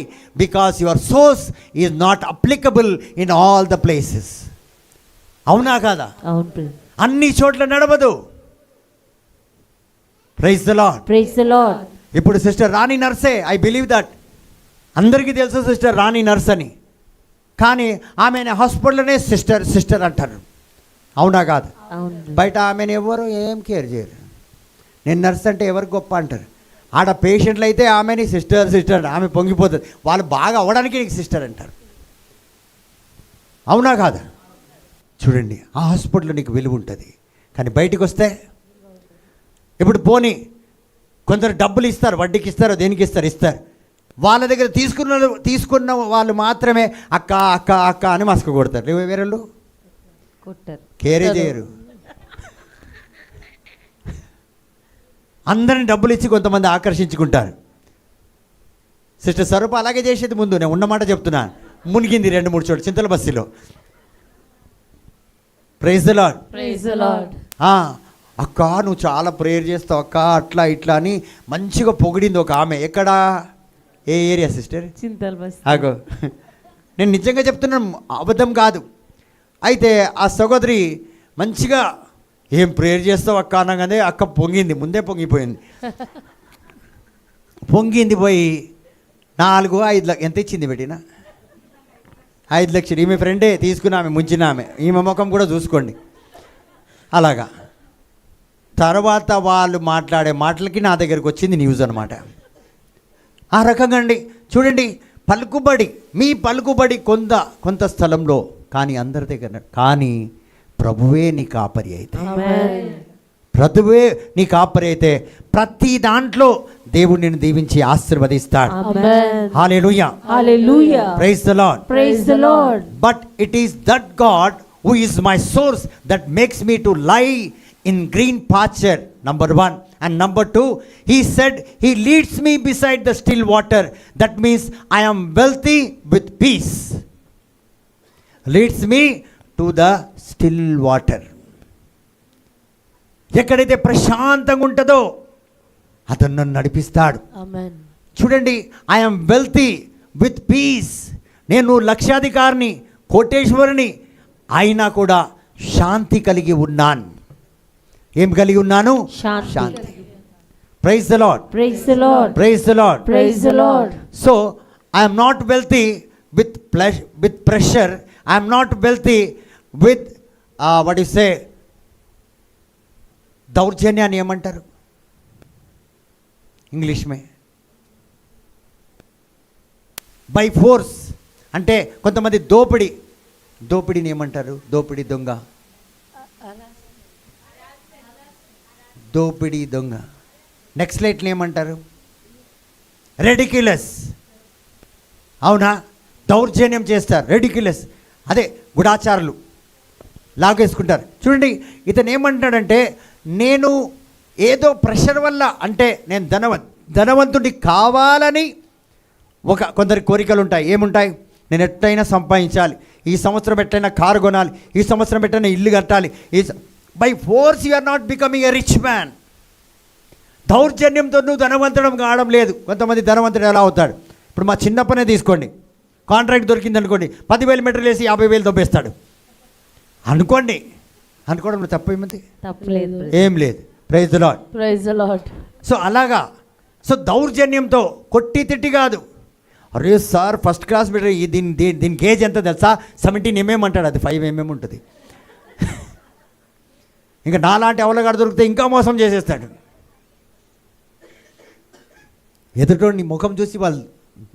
A: Because your source is not applicable in all the places. అవునా కాదా?
B: అవును ప్రైజ్.
A: అన్ని చోట్ల నడవదు. Praise the Lord.
B: Praise the Lord.
A: ఇప్పుడు సిస్టర్ రాణి నర్సే, ఐ బిలీవ్ దట్. అందరికీ తెలుసు సిస్టర్ రాణి నర్స్ అని. కానీ ఆమెను హాస్పిటల్లోనే సిస్టర్ సిస్టర్ అంటారు. అవునా కాదు?
B: అవును.
A: బయట ఆమెను ఎవరు ఏం కేర్ చేయరు. నేను నర్స్ అంటే ఎవరు గొప్ప అంటారు. ఆడ పేషెంట్లు అయితే ఆమెని సిస్టర్ సిస్టర్, ఆమె పొంగిపోతుంది. వాళ్ళు బాగా అవ్వడానికి నీకు సిస్టర్ అంటారు. అవునా కాదా? చూడండి, ఆ హాస్పిటల్లో నీకు విలువ ఉంటుంది. కానీ బయటికి వస్తే ఇప్పుడు పోనీ కొందరు డబ్బులు ఇస్తారు, వడ్డీకి ఇస్తారు, దేనికి ఇస్తారు. వాళ్ళ దగ్గర తీసుకున్న వాళ్ళు మాత్రమే అక్క అక్క అక్క అని మస్క కొడతారు. వేరేళ్ళు
B: కొట్టారు,
A: కేరే చేయరు. అందరిని డబ్బులు ఇచ్చి కొంతమంది ఆకర్షించుకుంటారు. సిస్టర్ స్వరూప అలాగే చేసేది. ముందు నేను ఉన్నమాట చెప్తున్నాను. మునిగింది 2-3 చోట్ల చింతల బస్సులో. Praise the Lord.
B: Praise the Lord.
A: అక్క నువ్వు చాలా ప్రేయర్ చేస్తావు అక్క, అట్లా ఇట్లా అని మంచిగా పొగిడింది ఒక ఆమె. ఎక్కడా? ఏ ఏరియా సిస్టర్?
B: చింతల బస్.
A: ఆగో, నేను నిజంగా చెప్తున్నాను, అబద్ధం కాదు. అయితే ఆ సహోదరి మంచిగా ఏం ప్రేయర్ చేస్తావు అక్క అనగానే అక్క పొంగింది, ముందే పొంగిపోయింది. పొంగింది పోయి 4-5 లక్షలు ఎంత ఇచ్చింది పెట్టినా? 5 లక్షలు. ఈమె ఫ్రెండే తీసుకుని ఆమె ముంచిన ఆమె. ఈమె ముఖం కూడా చూసుకోండి. అలాగా తర్వాత వాళ్ళు మాట్లాడే మాటలకి నా దగ్గరికి వచ్చింది న్యూస్ అనమాట. ఆ రకంగా అండి. చూడండి, పలుకుబడి, మీ పలుకుబడి కొంత స్థలంలో, కానీ అందరి దగ్గర. కానీ ప్రభువే నీ కాపరి అయితే, ప్రభువే నీ కాపరి అయితే ప్రతి దాంట్లో దేవుడు నిన్ను దీవించి ఆశీర్వదిస్తాడు. Hallelujah.
B: Hallelujah.
A: Praise the Lord.
B: Praise the Lord.
A: But it is that God who is my source that makes me to lie in green pasture, number 1. And number 2, he said he leads me beside the still water. That means I am wealthy with peace. Leads me to the still water. ఎక్కడైతే ప్రశాంతంగా ఉంటుందో అతను నన్ను నడిపిస్తాడు.
B: ఆమేన్.
A: చూడండి, I am wealthy with peace. నేను లక్షాధికారిని, కోటేశ్వరుని అయినా కూడా శాంతి కలిగి ఉన్నాను. ఏం కలిగి ఉన్నాను? శాంతి. Praise the Lord.
B: Praise the Lord.
A: Praise the Lord.
B: Praise the Lord.
A: So I am not wealthy with pressure. I am not wealthy with what you say, దౌర్జన్యాన్ని ఏమంటారు ఇంగ్లీష్ మే? By force. అంటే కొంతమంది దోపిడీని ఏమంటారు? దోపిడీ దొంగ. దోపిడీ దొంగ. నెక్స్ట్ లైట్ని ఏమంటారు? రెడిక్యులస్. అవునా? దౌర్జన్యం చేస్తారు, రెడిక్యులస్. అదే గుడాచారులు లాగేసుకుంటారు. చూడండి, ఇతను ఏమంటాడంటే, నేను ఏదో ప్రెషర్ వల్ల, అంటే నేను ధనవంతుడి కావాలని కొందరి కోరికలు ఉంటాయి. ఏముంటాయి? నేను ఎట్టయినా సంపాదించాలి, ఈ సంవత్సరం ఎట్టయినా కారు కొనాలి, ఈ సంవత్సరం ఎట్టయినా ఇల్లు కట్టాలి. By force you are not becoming a rich man. దౌర్జన్యంతో నువ్వు ధనవంతుడం కావడం లేదు. కొంతమంది ధనవంతుడు ఎలా అవుతాడు? ఇప్పుడు మా చిన్నప్పనే తీసుకోండి, కాంట్రాక్ట్ దొరికింది అనుకోండి, 10,000 మీటర్లు వేసి 50,000 దొబ్బేస్తాడు అనుకోవడంలో తప్పేముంది?
B: తప్పలేదు.
A: ఏం లేదు. Praise the Lord.
B: Praise the Lord.
A: So అలాగా, సో దౌర్జన్యంతో, కొట్టి తిట్టి కాదు. అరే సార్ ఫస్ట్ క్లాస్ మీటర్, దీని గేజ్ ఎంత తెలుసా? 17 mm అంటాడు, అది 5 mm ఉంటుంది. ఇంకా నాలాంటి అవలగాడు దొరికితే ఇంకా మోసం చేసేస్తాడు. ఎదుటోని ముఖం చూసి వాళ్ళు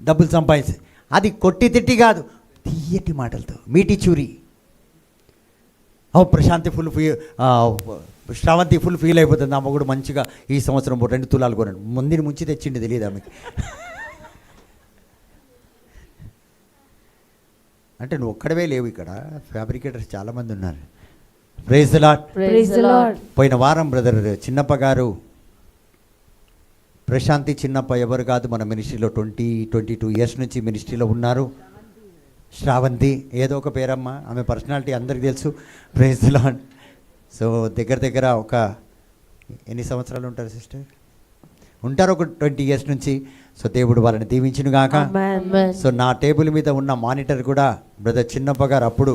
A: డబ్బులు సంపాదించి, అది కొట్టి తిట్టి కాదు, తీయటి మాటలతో, మీటి చూరి. ప్రశాంతి శ్రావంతి ఫుల్ ఫీల్ అయిపోతుంది. నా మొగుడు మంచిగా ఈ సంవత్సరం 2 తులాలు కొన్నాడు, ముందుని ముంచి తెచ్చిండి, తెలియదు ఆమెకి. అంటే నువ్వు ఒక్కడవే లేవు, ఇక్కడ ఫ్యాబ్రికేటర్స్ చాలామంది ఉన్నారు. Praise the Lord.
B: Praise the Lord.
A: పోయిన వారం బ్రదర్ చిన్నప్ప గారు, ప్రశాంతి చిన్నప్ప ఎవరు కాదు, మన మినిస్ట్రీలో 22 ఇయర్స్ నుంచి మినిస్ట్రీలో ఉన్నారు. శ్రావంతి ఏదో ఒక పేరమ్మ, ఆమె పర్సనాలిటీ అందరికీ తెలుసు. Praise the Lord. సో దగ్గర ఒక ఎన్ని సంవత్సరాలు ఉంటారు సిస్టర్? ఉంటారు ఒక 20 years నుంచి. సో దేవుడు వాళ్ళని దీవించును గాక.
B: Amen.
A: సో నా టేబుల్ మీద ఉన్న మానిటర్ కూడా బ్రదర్ చిన్నప్ప గారు అప్పుడు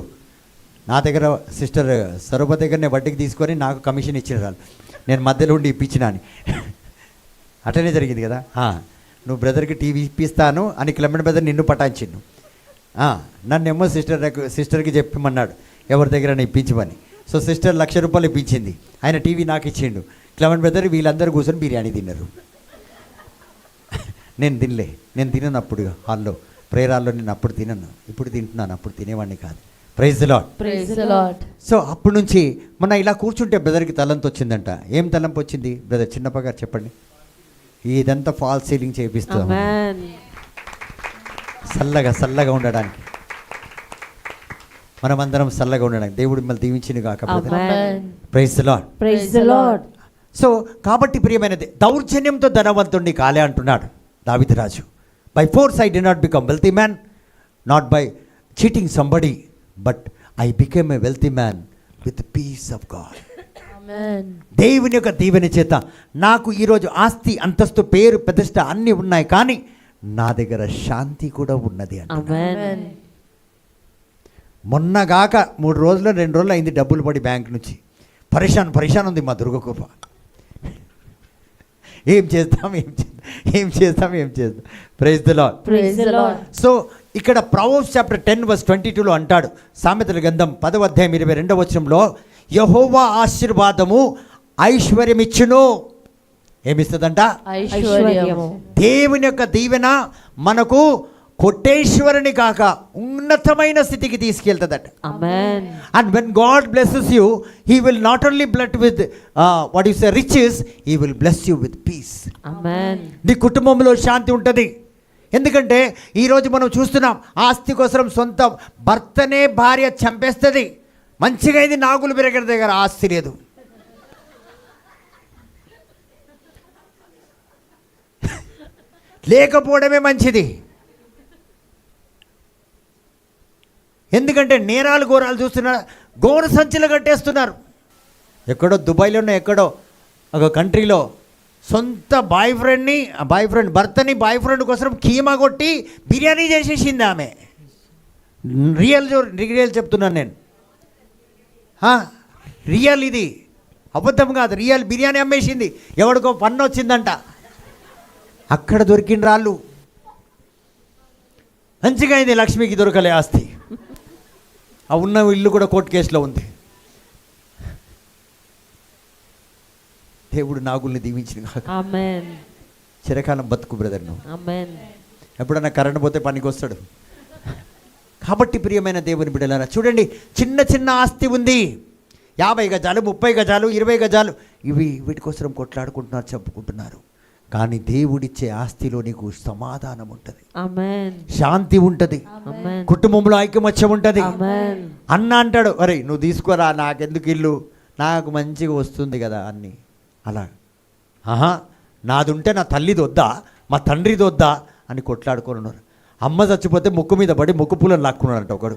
A: నా దగ్గర సిస్టర్ సరూప దగ్గరనే వడ్డీకి తీసుకొని నాకు కమిషన్ ఇచ్చిన వాళ్ళు, నేను మధ్యలో ఉండి ఇప్పించినాను. అట్లనే జరిగింది కదా. నువ్వు బ్రదర్కి టీవీ ఇప్పిస్తాను అని క్లెమెంట్ బ్రదర్ నిన్ను పటాయించిండు. నన్నేమో సిస్టర్కి చెప్పమన్నాడు ఎవరి దగ్గర ఇప్పించమని. సో సిస్టర్ ₹1,00,000 ఇప్పించింది, ఆయన టీవీ నాకు ఇచ్చిండు. క్లెమెంట్ బ్రదర్ వీళ్ళందరూ కూర్చొని బిర్యానీ తిన్నారు. నేను తినను అప్పుడు హాల్లో, ప్రేయర్ హాల్లో నేను అప్పుడు తినను, ఇప్పుడు తింటున్నాను, అప్పుడు తినేవాడిని కాదు. Praise the Lord.
B: Praise the Lord.
A: So అప్పటి నుంచి మొన్న ఇలా కూర్చుంటే బ్రదర్కి తలంపు వచ్చిందంట. ఏం తలంపు వచ్చింది బ్రదర్ చిన్నప్ప గారు చెప్పండి? ఇదంతా ఫాల్స్ సీలింగ్ చేపిస్తాం
B: Amen.
A: చల్లగా ఉండడానికి, మనమందరం చల్లగా ఉండడానికి. దేవుడు మిమ్మల్ని దీవించిన గాక brother.
B: Amen.
A: Praise the Lord.
B: Praise the Lord.
A: So కాబట్టి ప్రియమైనది, దౌర్జన్యంతో ధనవంతుణ్ణి కాలే అంటున్నాడు దావీదు రాజు. By force I did not become wealthy man, not by cheating somebody, but I became a wealthy man with peace of God.
B: Amen.
A: దేవుని యొక్క దీవెన చేత నాకు ఈరోజు ఆస్తి, అంతస్తు, పేరు, ప్రతిష్ట అన్నీ ఉన్నాయి, కానీ నా దగ్గర శాంతి కూడా ఉన్నది అంట.
B: Amen.
A: మొన్నగాక 3 రోజులు 2 రోజులు అయింది డబ్బులు పడి బ్యాంక్ నుంచి. పరిశాన్ ఉంది మా దుర్గకృప. ఏం చేస్తాం. Praise the Lord.
B: Praise the Lord.
A: So ఇక్కడ ప్రొవర్బ్స్ చాప్టర్ 10:22 అంటాడు, సామెతల గ్రంథం 10వ అధ్యాయం 22వ వచనంలో, యెహోవా ఆశీర్వాదము ఐశ్వర్యమిచ్చును. ఏమిస్తుందంట?
B: ఐశ్వర్యము.
A: దేవుని యొక్క దీవెన మనకు కోటేశ్వరుని కాక ఉన్నతమైన స్థితికి తీసుకెళ్తుందట.
B: Amen.
A: And when God blesses you, He will not only bless with riches, He will bless you with peace.
B: Amen.
A: నీ కుటుంబంలో శాంతి ఉంటుంది. ఎందుకంటే ఈరోజు మనం చూస్తున్నాం, ఆస్తి కోసం సొంత భర్తనే భార్య చంపేస్తుంది. మంచిగా ఇది నాగులు బిరగడ దగ్గర ఆస్తి లేదు. లేకపోవడమే మంచిది. ఎందుకంటే నేరాలు ఘోరాలు చూస్తున్నారు, గోర సంచులు కట్టేస్తున్నారు. ఎక్కడో దుబాయ్లోనే ఎక్కడో ఒక కంట్రీలో సొంత భర్తని బాయ్ ఫ్రెండ్ కోసం కీమా కొట్టి బిర్యానీ చేసేసింది ఆమె. రియల్ చెప్తున్నాను నేను, రియల్, ఇది అబద్ధం కాదు, రియల్. బిర్యానీ అమ్మేసింది, ఎవడికో పన్ను వచ్చిందంట, అక్కడ దొరికిన రాళ్ళు. మంచిగా అయింది, లక్ష్మికి దొరకలే ఆస్తి. ఆ ఉన్న ఇల్లు కూడా కోర్టు కేసులో ఉంది. దేవుడు నాగుల్ని దీవించిన కాక.
B: Amen.
A: చిరకాలం బతుకు బ్రదర్ నువ్వు.
B: Amen.
A: ఎప్పుడన్నా కరెంట్ పోతే పనికి వస్తాడు. కాబట్టి ప్రియమైన దేవుని బిడ్డలారా, చూడండి, చిన్న ఆస్తి ఉంది, 50 గజాలు, 30 గజాలు, 20 గజాలు, వీటి కోసం కొట్లాడుకుంటున్నారు, చెప్పుకుంటున్నారు. కానీ దేవుడిచ్చే ఆస్తిలో నీకు సమాధానం ఉంటుంది,
B: Amen.
A: శాంతి ఉంటుంది,
B: Amen.
A: కుటుంబంలో ఐకమత్యం ఉంటుంది.
B: Amen.
A: అన్న అంటాడు, అరే నువ్వు తీసుకోరా, నాకెందుకు ఇల్లు, నాకు మంచిగా వస్తుంది కదా అన్నీ. అలా నాది ఉంటే నా తల్లిది వద్దా, మా తండ్రిది వద్దా అని కొట్లాడుకొని ఉన్నారు. అమ్మ చచ్చిపోతే ముక్కు మీద పడి ముక్కు పుల్లని లాక్కున్నాడంట ఒకడు.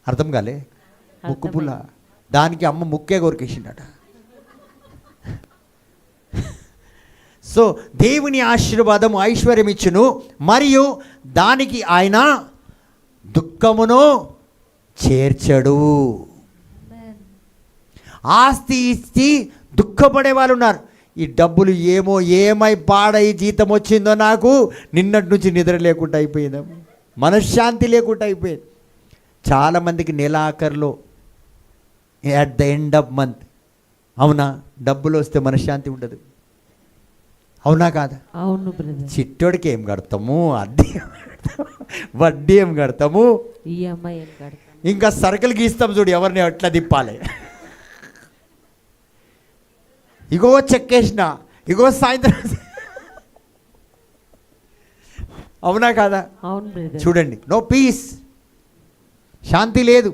A: అర్థం కాలే? ముక్కు పుల్ల, దానికి అమ్మ ముక్కే కొరికేసిండట. సో దేవుని ఆశీర్వాదము ఐశ్వర్యం ఇచ్చును, మరియు దానికి ఆయన దుఃఖమును చేర్చడు. ఆస్తి ఇచ్చి దుఃఖపడే వాళ్ళు ఉన్నారు. ఈ డబ్బులు ఏమై పాడై జీతం వచ్చిందో నాకు, నిన్నటి నుంచి నిద్ర లేకుండా అయిపోయిందా, మనశ్శాంతి లేకుండా అయిపోయింది. చాలామందికి నెలాఖరులో at the end of month, అవునా, డబ్బులు వస్తే మనశ్శాంతి ఉండదు. అవునా కాదా?
B: అవును బ్రదర్.
A: చిట్టోడికి ఏం కడతాము, వడ్డీ ఏం కడతాము,
B: EMI ఏం కడతాం,
A: ఇంకా సర్కిల్ గీస్తాం చూడు, ఎవరిని ఎట్లా తిప్పాలి. ఇగో చెక్కేసిన, ఇగో సాయంత్రం. అవునా కాదా?
B: అవును బ్రదర్.
A: చూడండి, నో పీస్, శాంతి లేదు.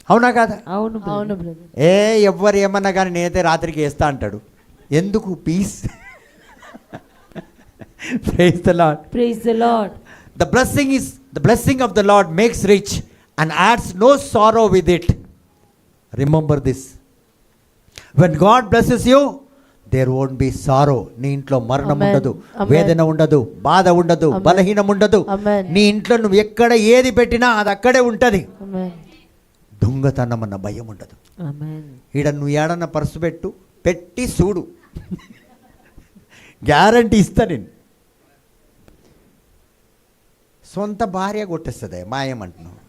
A: అవునా కాదా?
B: అవును అవును బ్రదర్.
A: ఎవ్వరు ఏమన్నా కానీ నేనైతే రాత్రికి వేస్తా అంటాడు. ఎందుకు? Peace. Praise the Lord.
B: Praise the Lord.
A: the blessing of the Lord makes rich and adds no sorrow with it. Remember this. When God blesses you, there won't be sorrow. నీ ఇంట్లో మరణం
B: Amen.
A: ఉండదు,
B: Amen.
A: వేదన ఉండదు, బాధ ఉండదు,
B: Amen.
A: బలహీనం ఉండదు.
B: Amen.
A: నీ ఇంట్లో నువ్వు ఎక్కడ ఏది పెట్టినా అది అక్కడే ఉంటుంది.
B: Amen.
A: దొంగతనం అన్న భయం ఉండదు.
B: Amen.
A: ఈడ నువ్వు ఏడన్న పర్సు పెట్టి చూడు, గ్యారంటీ ఇస్తా నేను. సొంత భార్య కొట్టేస్తుంది మాయమంటున్నావు,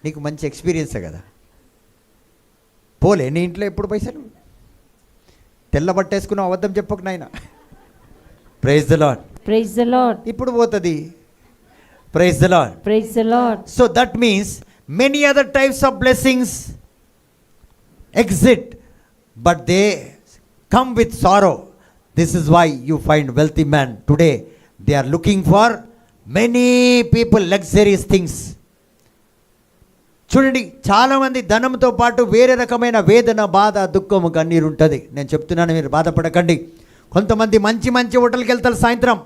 A: నీకు మంచి ఎక్స్పీరియన్సే కదా. పోలే నీ ఇంట్లో ఎప్పుడు పైసలు తెల్లబట్టేసుకున్నావు, అబద్ధం చెప్పకు నాయన. Praise the Lord.
B: Praise the Lord.
A: ఇప్పుడు పోతుంది. Praise the Lord.
B: Praise the Lord.
A: So that means many other types of blessings exist, but they come with sorrow. This is why you find wealthy men today, they are looking for many people luxurious things. చూడండి, చాలామంది ధనంతో పాటు వేరే రకమైన వేదన, బాధ, దుఃఖము, కన్నీరు ఉంటుంది. నేను చెప్తున్నాను, మీరు బాధపడకండి. కొంతమంది మంచి మంచి హోటల్కి వెళ్తారు, సాయంత్రం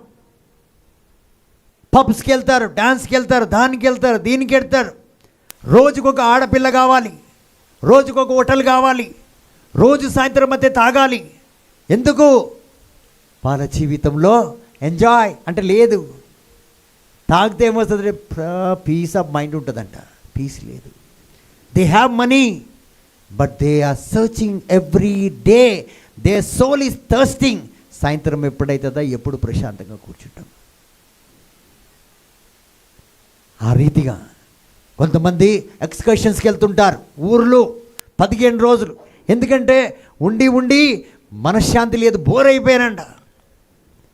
A: పబ్స్కి వెళ్తారు, డాన్స్కి వెళ్తారు, దానికి వెళ్తారు, దీనికి వెళ్తారు. రోజుకొక ఆడపిల్ల కావాలి, రోజుకొక హోటల్ కావాలి, రోజు సాయంత్రం మధ్య తాగాలి. ఎందుకు? వాళ్ళ జీవితంలో ఎంజాయ్ అంటే లేదు. తాగితే ఏమొస్తుంది? పీస్ ఆఫ్ మైండ్ ఉంటుందంట, పీస్ లేదు. They have money but they are searching every day, they soul is thirsting. సాయంత్రం ఎప్పుడైతుందా, ఎప్పుడు ప్రశాంతంగా కూర్చుంటాం. ఆ రీతిగా కొంతమంది ఎక్స్కర్షన్స్కి వెళ్తుంటారు, ఊర్లు 15 రోజులు. ఎందుకంటే ఉండి ఉండి మనశ్శాంతి లేదు, బోర్ అయిపోయారంట.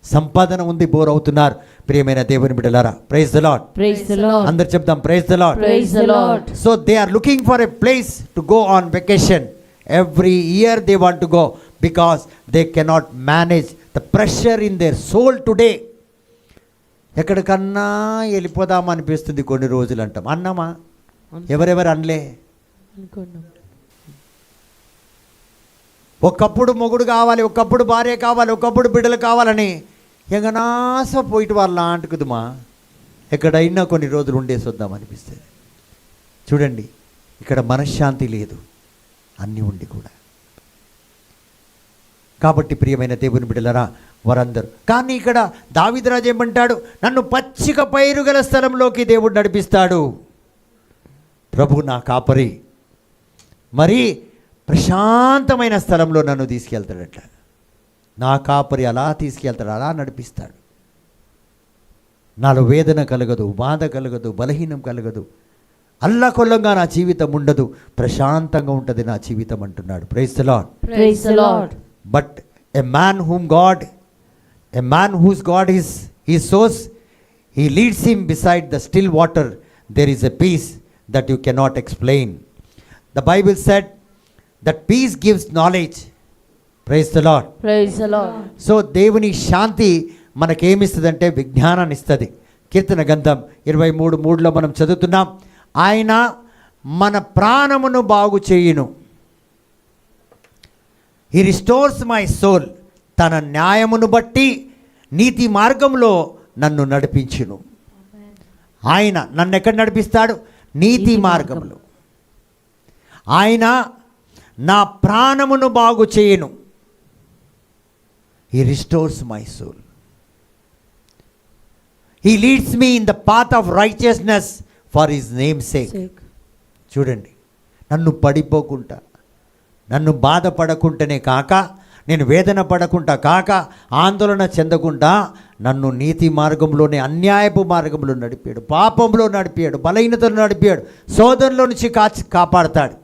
A: సంపాదన ఉంది, బోర్ అవుతున్నారు. ప్రియమైన దేవుని బిడ్డలారా, praise the Lord.
B: Praise the Lord.
A: అందరు చెప్దాం, praise the Lord.
B: Praise the Lord.
A: So they are looking for a place to go on vacation. Every year they want to go because they cannot manage the pressure in their soul today. ఎక్కడికన్నా వెళ్ళిపోదాం అనిపిస్తుంది కొన్ని రోజులు అంటాం. అన్నామా? ఎవరెవరు అనలే.
B: అనుకున్నాం.
A: ఒకప్పుడు మొగుడు కావాలి, ఒకప్పుడు భార్య కావాలి, ఒకప్పుడు బిడ్డలు కావాలని ఎంగనాస పోయిట వాళ్ళ అంటుకుదుమా. ఎక్కడైనా కొన్ని రోజులు ఉండేసి వద్దాం అనిపిస్తుంది. చూడండి, ఇక్కడ మనశ్శాంతి లేదు, అన్నీ ఉండి కూడా. కాబట్టి ప్రియమైన దేవుని బిడ్డలరా, వారందరూ. కానీ ఇక్కడ దావీదురాజు ఏమంటాడు? నన్ను పచ్చిక పైరు గల స్థలంలోకి దేవుడు నడిపిస్తాడు. ప్రభు నా కాపరి, మరి ప్రశాంతమైన స్థలంలో నన్ను తీసుకెళ్తాడట. నా కాపరి అలా తీసుకెళ్తాడు, అలా నడిపిస్తాడు. నాలో వేదన కలగదు, బాధ కలగదు, బలహీనం కలగదు, అల్లకొల్లంగా నా జీవితం ఉండదు, ప్రశాంతంగా ఉంటుంది నా జీవితం అంటున్నాడు. Praise the Lord.
B: Praise the Lord.
A: But a man whose God is his source, he leads him beside the still water. There is a peace that you cannot explain. The Bible said that peace gives knowledge. Praise the Lord.
B: Praise the Lord.
A: So దేవుని శాంతి మనకేమిస్తుందంటే విజ్ఞానాన్ని ఇస్తుంది. కీర్తన గ్రంథం 23:3 మనం చదువుతున్నాం, ఆయన మన ప్రాణమును బాగు చేయును. He restores my soul. తన న్యాయమును బట్టి నీతి మార్గంలో నన్ను నడిపించును. ఆయన నన్ను ఎక్కడ నడిపిస్తాడు? నీతి మార్గంలో. ఆయన నా ప్రాణమును బాగు చేయును. He restores my soul. He leads me in the path of righteousness for his name sake. చూడండి, నన్ను పడిపోకుండా, నన్ను బాధపడకుండానే కాక, నేను వేదన పడకుండా కాక, ఆందోళన చెందకుండా నన్ను నీతి మార్గంలోనే, అన్యాయపు మార్గంలో నడిపాడు, పాపంలో నడిపాడు, బలహీనతలో నడిపాడు, శోధనలో నుంచి కాపాడతాడు.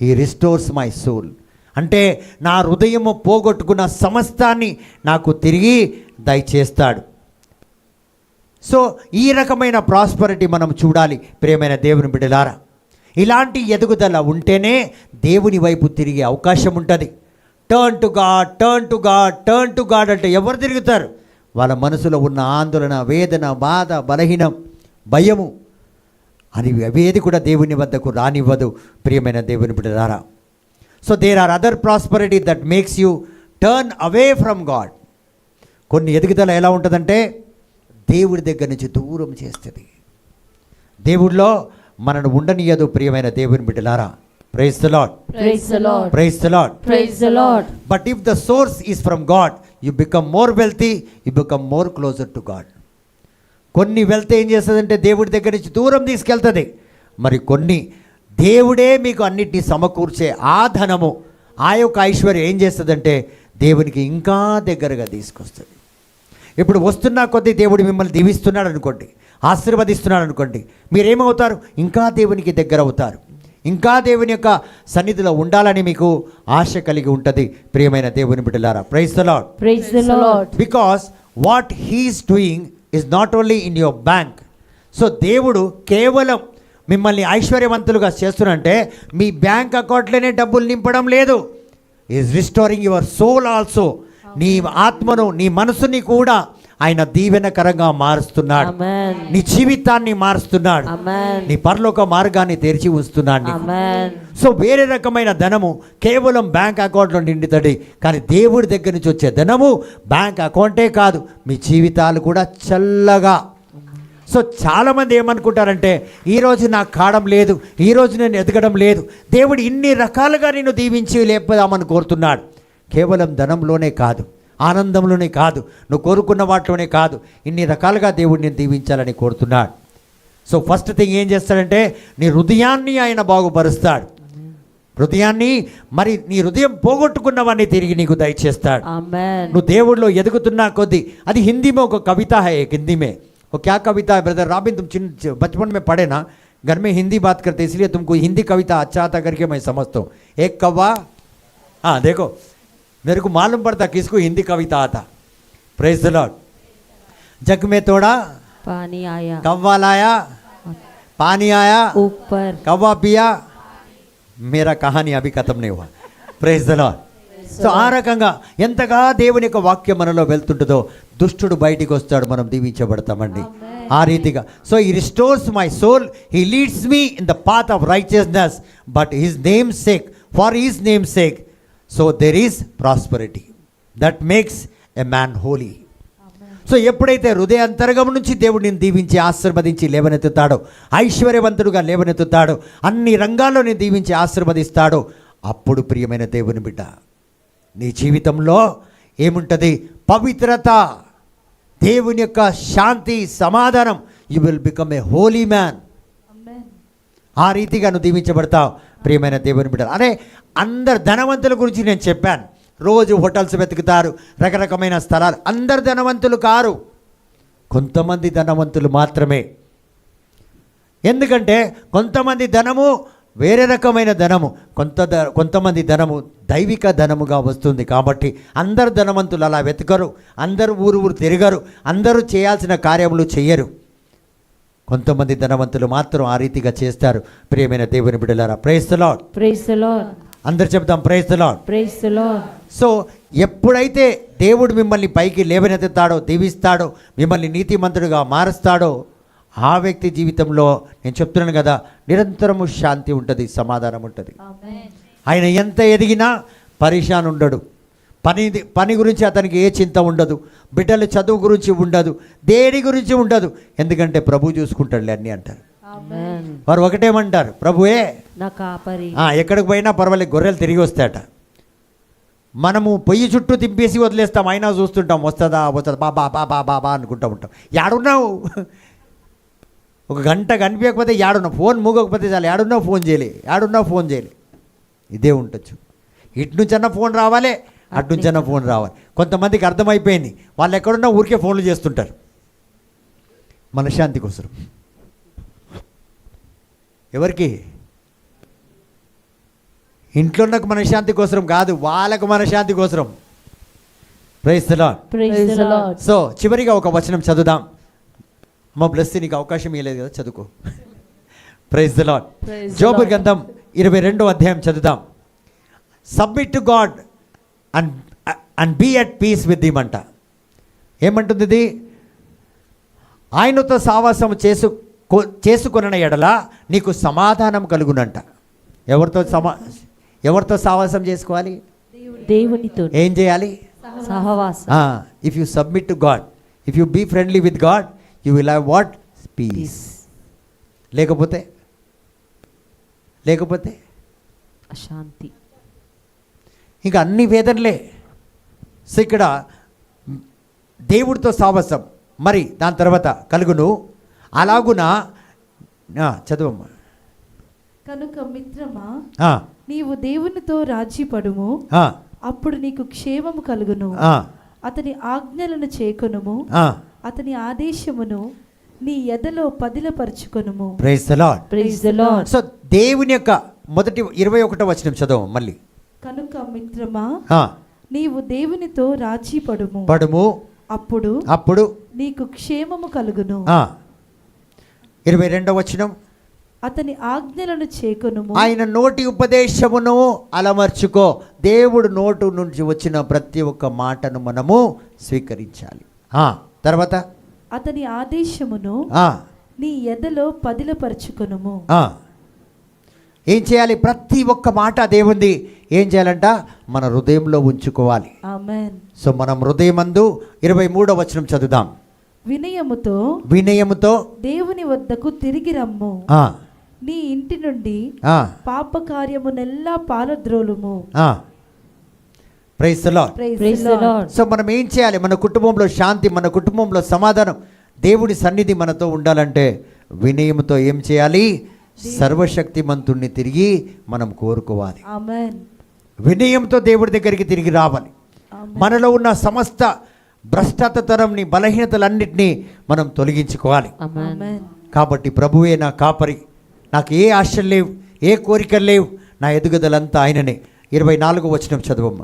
A: హీ రిస్టోర్స్ మై సోల్ అంటే నా హృదయము పోగొట్టుకున్న సమస్తాన్ని నాకు తిరిగి దయచేస్తాడు. సో ఈ రకమైన ప్రాస్పరిటీ మనం చూడాలి ప్రియమైన దేవుని బిడ్డలారా. ఇలాంటి ఎదుగుదల ఉంటేనే దేవుని వైపు తిరిగే అవకాశం ఉంటుంది. Turn to God, turn to God, turn to God అంటే ఎవరు తిరుగుతారు? వాళ్ళ మనసులో ఉన్న ఆందోళన, వేదన, బాధ, బలహీనం, భయము అని అవేది కూడా దేవుని వద్దకు రానివ్వదు ప్రియమైన దేవుని బిడ్డలారా. So there are other prosperity that makes you turn away from God. కొన్ని ఎదుగుదల ఎలా ఉంటుందంటే దేవుడి దగ్గర నుంచి దూరం చేస్తుంది. దేవుడిలో మనను ఉండనీయదు. ప్రియమైన దేవుని బిడ్డలారా, praise the Lord,
B: Praise the Lord.
A: Praise the Lord.
B: Praise the Lord.
A: But if the source is from God, you become more wealthy, you become more closer to God. కొన్ని వెల్త్ ఏం చేస్తుందంటే దేవుడి దగ్గర నుంచి దూరం తీసుకెళ్తుంది. మరి కొన్ని దేవుడే మీకు అన్నిటినీ సమకూర్చే ఆ ధనము, ఆ యొక్క ఐశ్వర్యం ఏం చేస్తుందంటే దేవునికి ఇంకా దగ్గరగా తీసుకొస్తుంది. ఇప్పుడు వస్తున్నా కొద్దీ దేవుడు మిమ్మల్ని దీవిస్తున్నాడు అనుకోండి, ఆశీర్వదిస్తున్నాడు అనుకోండి, మీరేమవుతారు? ఇంకా దేవునికి దగ్గర అవుతారు. ఇంకా దేవుని యొక్క సన్నిధిలో ఉండాలని మీకు ఆశ కలిగి ఉంటుంది. ప్రియమైన దేవుని బిడ్డలారా, praise the Lord.
B: Praise the Lord.
A: Because what he is doing is not only in your bank. So దేవుడు కేవలం మిమ్మల్ని ఐశ్వర్యవంతులుగా చేస్తున్నంటే మీ బ్యాంక్ అకౌంట్లోనే డబ్బులు నింపడం లేదు. Is restoring your soul also. నీ ఆత్మను, నీ మనసుని కూడా ఆయన దీవెనకరంగా మారుస్తున్నాడు.
B: Amen.
A: నీ జీవితాన్ని మారుస్తున్నాడు.
B: Amen.
A: నీ పరలోక మార్గాన్ని తెరిచి ఉంచుతున్నాడు నీకు.
B: Amen.
A: సో వేరే రకమైన ధనము కేవలం బ్యాంక్ అకౌంట్లో నిండుతుంది, కానీ దేవుడి దగ్గర నుంచి వచ్చే ధనము బ్యాంక్ అకౌంటే కాదు, మీ జీవితాలు కూడా చల్లగా. సో చాలామంది ఏమనుకుంటారంటే ఈరోజు నాకు కావడం లేదు, ఈరోజు నేను ఎదగడం లేదు, దేవుడు ఇన్ని రకాలుగా నేను దీవించి లేపదామని కోరుతున్నాడు. కేవలం ధనంలోనే కాదు, ఆనందంలోనే కాదు, నువ్వు కోరుకున్న వాటిలోనే కాదు, ఇన్ని రకాలుగా దేవుడు నేను దీవించాలని కోరుతున్నాడు. సో ఫస్ట్ థింగ్ ఏం చేస్తాడంటే నీ హృదయాన్ని ఆయన బాగుపరుస్తాడు. హృదయాన్ని, మరి నీ హృదయం పోగొట్టుకున్నవన్నీ తిరిగి నీకు దయచేస్తాడు.
B: Amen.
A: నువ్వు దేవుడిలో ఎదుగుతున్నా కొద్దీ. అది హిందీ में ఒక कविता है, एक हिंदी में वो क्या कविता है ब्रदर रॉबिन, तुम बचपन में पढ़े ना, घर में हिंदी बात करते इसलिए तुमको हिंदी कविता अच्छा आता करके मैं समझता हूँ. एक कौवा, हाँ देखो मेरे को मालूम पड़ता किसको हिंदी कविता आता. Praise the Lord. जग में तोड़ा
B: पानी आया
A: कौवा लाया, पानी आया
B: ऊपर.
A: कौवा पिया, मेरा कहानी अभी खत्म नहीं हुआ. Praise the Lord. సో ఆ రకంగా ఎంతగా దేవుని యొక్క వాక్యం మనలో వెళ్తుంటుందో దుష్టుడు బయటికి వస్తాడు, మనం దీవించబడతామండి ఆ రీతిగా. So he restores my soul, he leads me in the path of righteousness but his name sake, for his name sake. So there is prosperity that makes a man holy. సో ఎప్పుడైతే హృదయాంతరంగం నుంచి దేవుడిని దీవించి ఆశీర్వదించి లేవనెత్తుతాడో, ఐశ్వర్యవంతుడుగా లేవనెత్తుతాడో, అన్ని రంగాల్లో నేను దీవించి ఆశీర్వదిస్తాడో, అప్పుడు ప్రియమైన దేవుని బిడ్డ నీ జీవితంలో ఏముంటుంది? పవిత్రత, దేవుని యొక్క శాంతి, సమాధానం. You will become a Holi man. ఆ రీతిగా నువ్వు దీవించబడతావు ప్రియమైన దేవుని బిడ్డ. అదే అందరు ధనవంతుల గురించి నేను చెప్పాను. రోజు హోటల్స్ వెతుకుతారు, రకరకమైన స్థలాలు. అందరు ధనవంతులు కారు, కొంతమంది ధనవంతులు మాత్రమే. ఎందుకంటే కొంతమంది ధనము వేరే రకమైన ధనము, కొంతమంది ధనము దైవిక ధనముగా వస్తుంది. కాబట్టి అందరు ధనవంతులు అలా వెతకరు, అందరూ ఊరు తిరగరు, అందరూ చేయాల్సిన కార్యములు చెయ్యరు. కొంతమంది ధనవంతులు మాత్రం ఆ రీతిగా చేస్తారు. ప్రియమైన దేవుని బిడ్డలారా, praise the Lord.
B: Praise the Lord.
A: అందరు చెప్తాం praise the Lord.
B: Praise the Lord.
A: So ఎప్పుడైతే దేవుడు మిమ్మల్ని పైకి లేవనెత్తుతాడో, దీవిస్తాడో, మిమ్మల్ని నీతిమంతుడిగా మారుస్తాడో, ఆ వ్యక్తి జీవితంలో నేను చెప్తున్నాను కదా, నిరంతరము శాంతి ఉంటుంది, సమాధానం ఉంటుంది. ఆయన ఎంత ఎదిగినా పరేషాన్ ఉండడు. పని గురించి అతనికి ఏ చింత ఉండదు, బిడ్డల చదువు గురించి ఉండదు, దేని గురించి ఉండదు. ఎందుకంటే ప్రభు చూసుకుంటాడులే అన్నీ అంటారు.
B: Amen.
A: వారు ఒకటేమంటారు, ప్రభువే
B: నా కాపరి.
A: ఎక్కడికి పోయినా పర్వాలేదు, గొర్రెలు తిరిగి వస్తాయట. మనము పొయ్యి చుట్టూ తింపేసి వదిలేస్తాం, అయినా చూస్తుంటాం వస్తుందా బాబా బాబా బాబా అనుకుంటూ ఉంటాం. యాడున్నావు? ఒక గంట కనిపించకపోతే యాడున్నావు, ఫోన్ మూగకపోతే చాలు, యాడున్నావు ఫోన్ చేయలే, యాడున్నావు ఫోన్ చేయలే. ఇదే ఉండొచ్చు. ఇటు నుంచన్నా ఫోన్ రావాలి, అటు నుంచన్నా ఫోన్ రావాలి. కొంతమందికి అర్థమైపోయింది, వాళ్ళు ఎక్కడున్నా ఊరికే ఫోన్లు చేస్తుంటారు మనశ్శాంతి కోసం. ఎవరికి? ఇంట్లో నాకు మనశ్శాంతి కోసం కాదు, వాళ్ళకు మనశ్శాంతి కోసం. Praise the Lord.
B: Praise the Lord.
A: So చివరిగా ఒక వచనం చదువుదాం. మా బ్లెస్ నీకు అవకాశం ఇవ్వలేదు కదా, చదువుకో. Praise the Lord.
B: Praise the
A: యోబు
B: Lord.
A: గ్రంథం 22వ అధ్యాయం చదువుదాం. Submit to God and be at peace with him అంట. ఏమంటుంది ఇది? ఆయనతో సావాసం చేసుకొనిన ఎడల నీకు సమాధానం కలుగునంట. ఎవరితో సావాసం చేసుకోవాలి?
B: దేవునితో
A: ఏం చేయాలి?
B: సహవాసం.
A: If you submit to God, if you be friendly with God, you will have what? Peace. లేకపోతే
B: అశాంతి.
A: ఇంకా అన్ని వేదనలే. సో ఇక్కడ దేవుడితో సావాసం, మరి దాని తర్వాత కలుగును. అలాగున చదువమ్మా.
D: కనుక మిత్రమా,
A: ఆ,
D: నీవు దేవునితో రాజీపడుము,
A: ఆ,
D: అప్పుడు నీకు క్షేమము కలుగును.
A: ఆ,
D: అతని ఆజ్ఞలను చేకొనుము,
A: ఆ.
D: అతని ఆదేశమును నీ ఎదలో పదిలపరుచుకొనుము.
A: Praise the Lord.
B: Praise the Lord.
A: So దేవుని యొక్క మొదటి 21వ వచనం చదవం మళ్ళీ.
D: కనుక మిత్రమా,
A: ఆ,
D: నీవు దేవునితో రాజీపడుము,
A: పడుము, అప్పుడు
D: నీకు క్షేమము కలుగును.
A: 22వ వచనం.
D: అతని ఆజ్ఞలను చేకొనుము,
A: ఆయన నోటి ఉపదేశమును అలమర్చుకో. దేవుడు నోటు నుంచి వచ్చిన ప్రతి ఒక్క మాటను మనము స్వీకరించాలి. తర్వాత
D: అతని ఆదేశమును నీ ఎదలో పదిలపరుచుకొనుము.
A: ఏం చేయాలి? ప్రతి ఒక్క మాట దేవుంది ఏం చేయాలంట? మన హృదయంలో ఉంచుకోవాలి.
D: ఆమేన్.
A: సో మనం హృదయమందు 23వ వచనం చదువుదాం. వినయముతో
D: దేవుని వద్దకు తిరిగి రమ్ము, నీ ఇంటి నుండి పాప కార్యమునెల్లా పాలద్రోలుము.
A: Praise the Lord.
B: Praise the Lord.
A: So మనం ఏం చేయాలి? మన కుటుంబంలో శాంతి, మన కుటుంబంలో సమాధానం, దేవుడి సన్నిధి మనతో ఉండాలంటే వినయముతో ఏం చేయాలి? సర్వశక్తిమంతుణ్ణి తిరిగి మనం కోరుకోవాలి.
D: ఆమేన్.
A: వినయంతో దేవుడి దగ్గరికి తిరిగి రావాలి. మనలో ఉన్న సమస్త భ్రష్టతనంని, బలహీనతలన్నింటినీ మనం తొలగించుకోవాలి.
D: ఆమేన్.
A: కాబట్టి ప్రభువే నా కాపరి, నాకు ఏ ఆశలు లేవు, ఏ కోరికలు లేవు, నా ఎదుగుదలంతా ఆయననే. 24వ వచనం చదవమ్మ.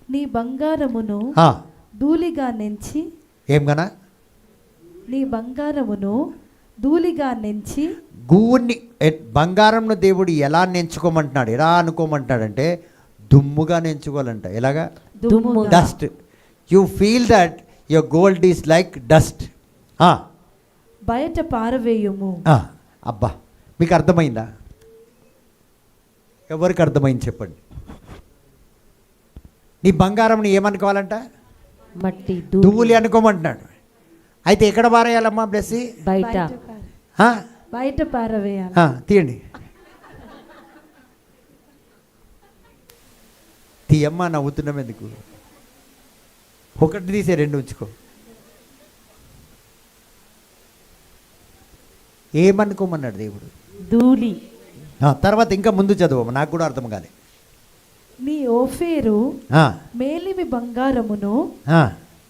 D: నీ బంగారమును ధూళిగా నెంచి,
A: ఏం గనా?
D: నీ బంగారమును ధూళిగా నెంచి,
A: గూని బంగారంను దేవుడు ఎలా నెంచుకోమంటున్నాడు, ఎలా అనుకోమంటున్నాడంటే దుమ్ముగా నెంచుకోవాలంట. ఎలాగా?
B: దుమ్ముగా.
A: Dust. You feel that your gold is like dust.
D: బయట పారవేయుము.
A: అబ్బా, మీకు అర్థమైందా? ఎవరికి అర్థమైంది చెప్పండి. నీ బంగారంని ఏమనుకోవాలంట?
B: మట్టి,
A: ధూళి అనుకోమంటున్నాడు. అయితే ఎక్కడ పారేయాలమ్మా బ్లెస్సి?
B: బయట.
D: బయట పారవేయాలి.
A: తీయండి, తీయమ్మా. నవ్వుతున్నాం ఎందుకు? ఒకటి తీసే, రెండు ఉంచుకో. ఏమనుకోమన్నాడు దేవుడు?
B: ధూళి.
A: తర్వాత ఇంకా ముందు చదువు, నాకు కూడా అర్థం కాలే.
D: నీ ఓఫేరు మేలిమి బంగారమును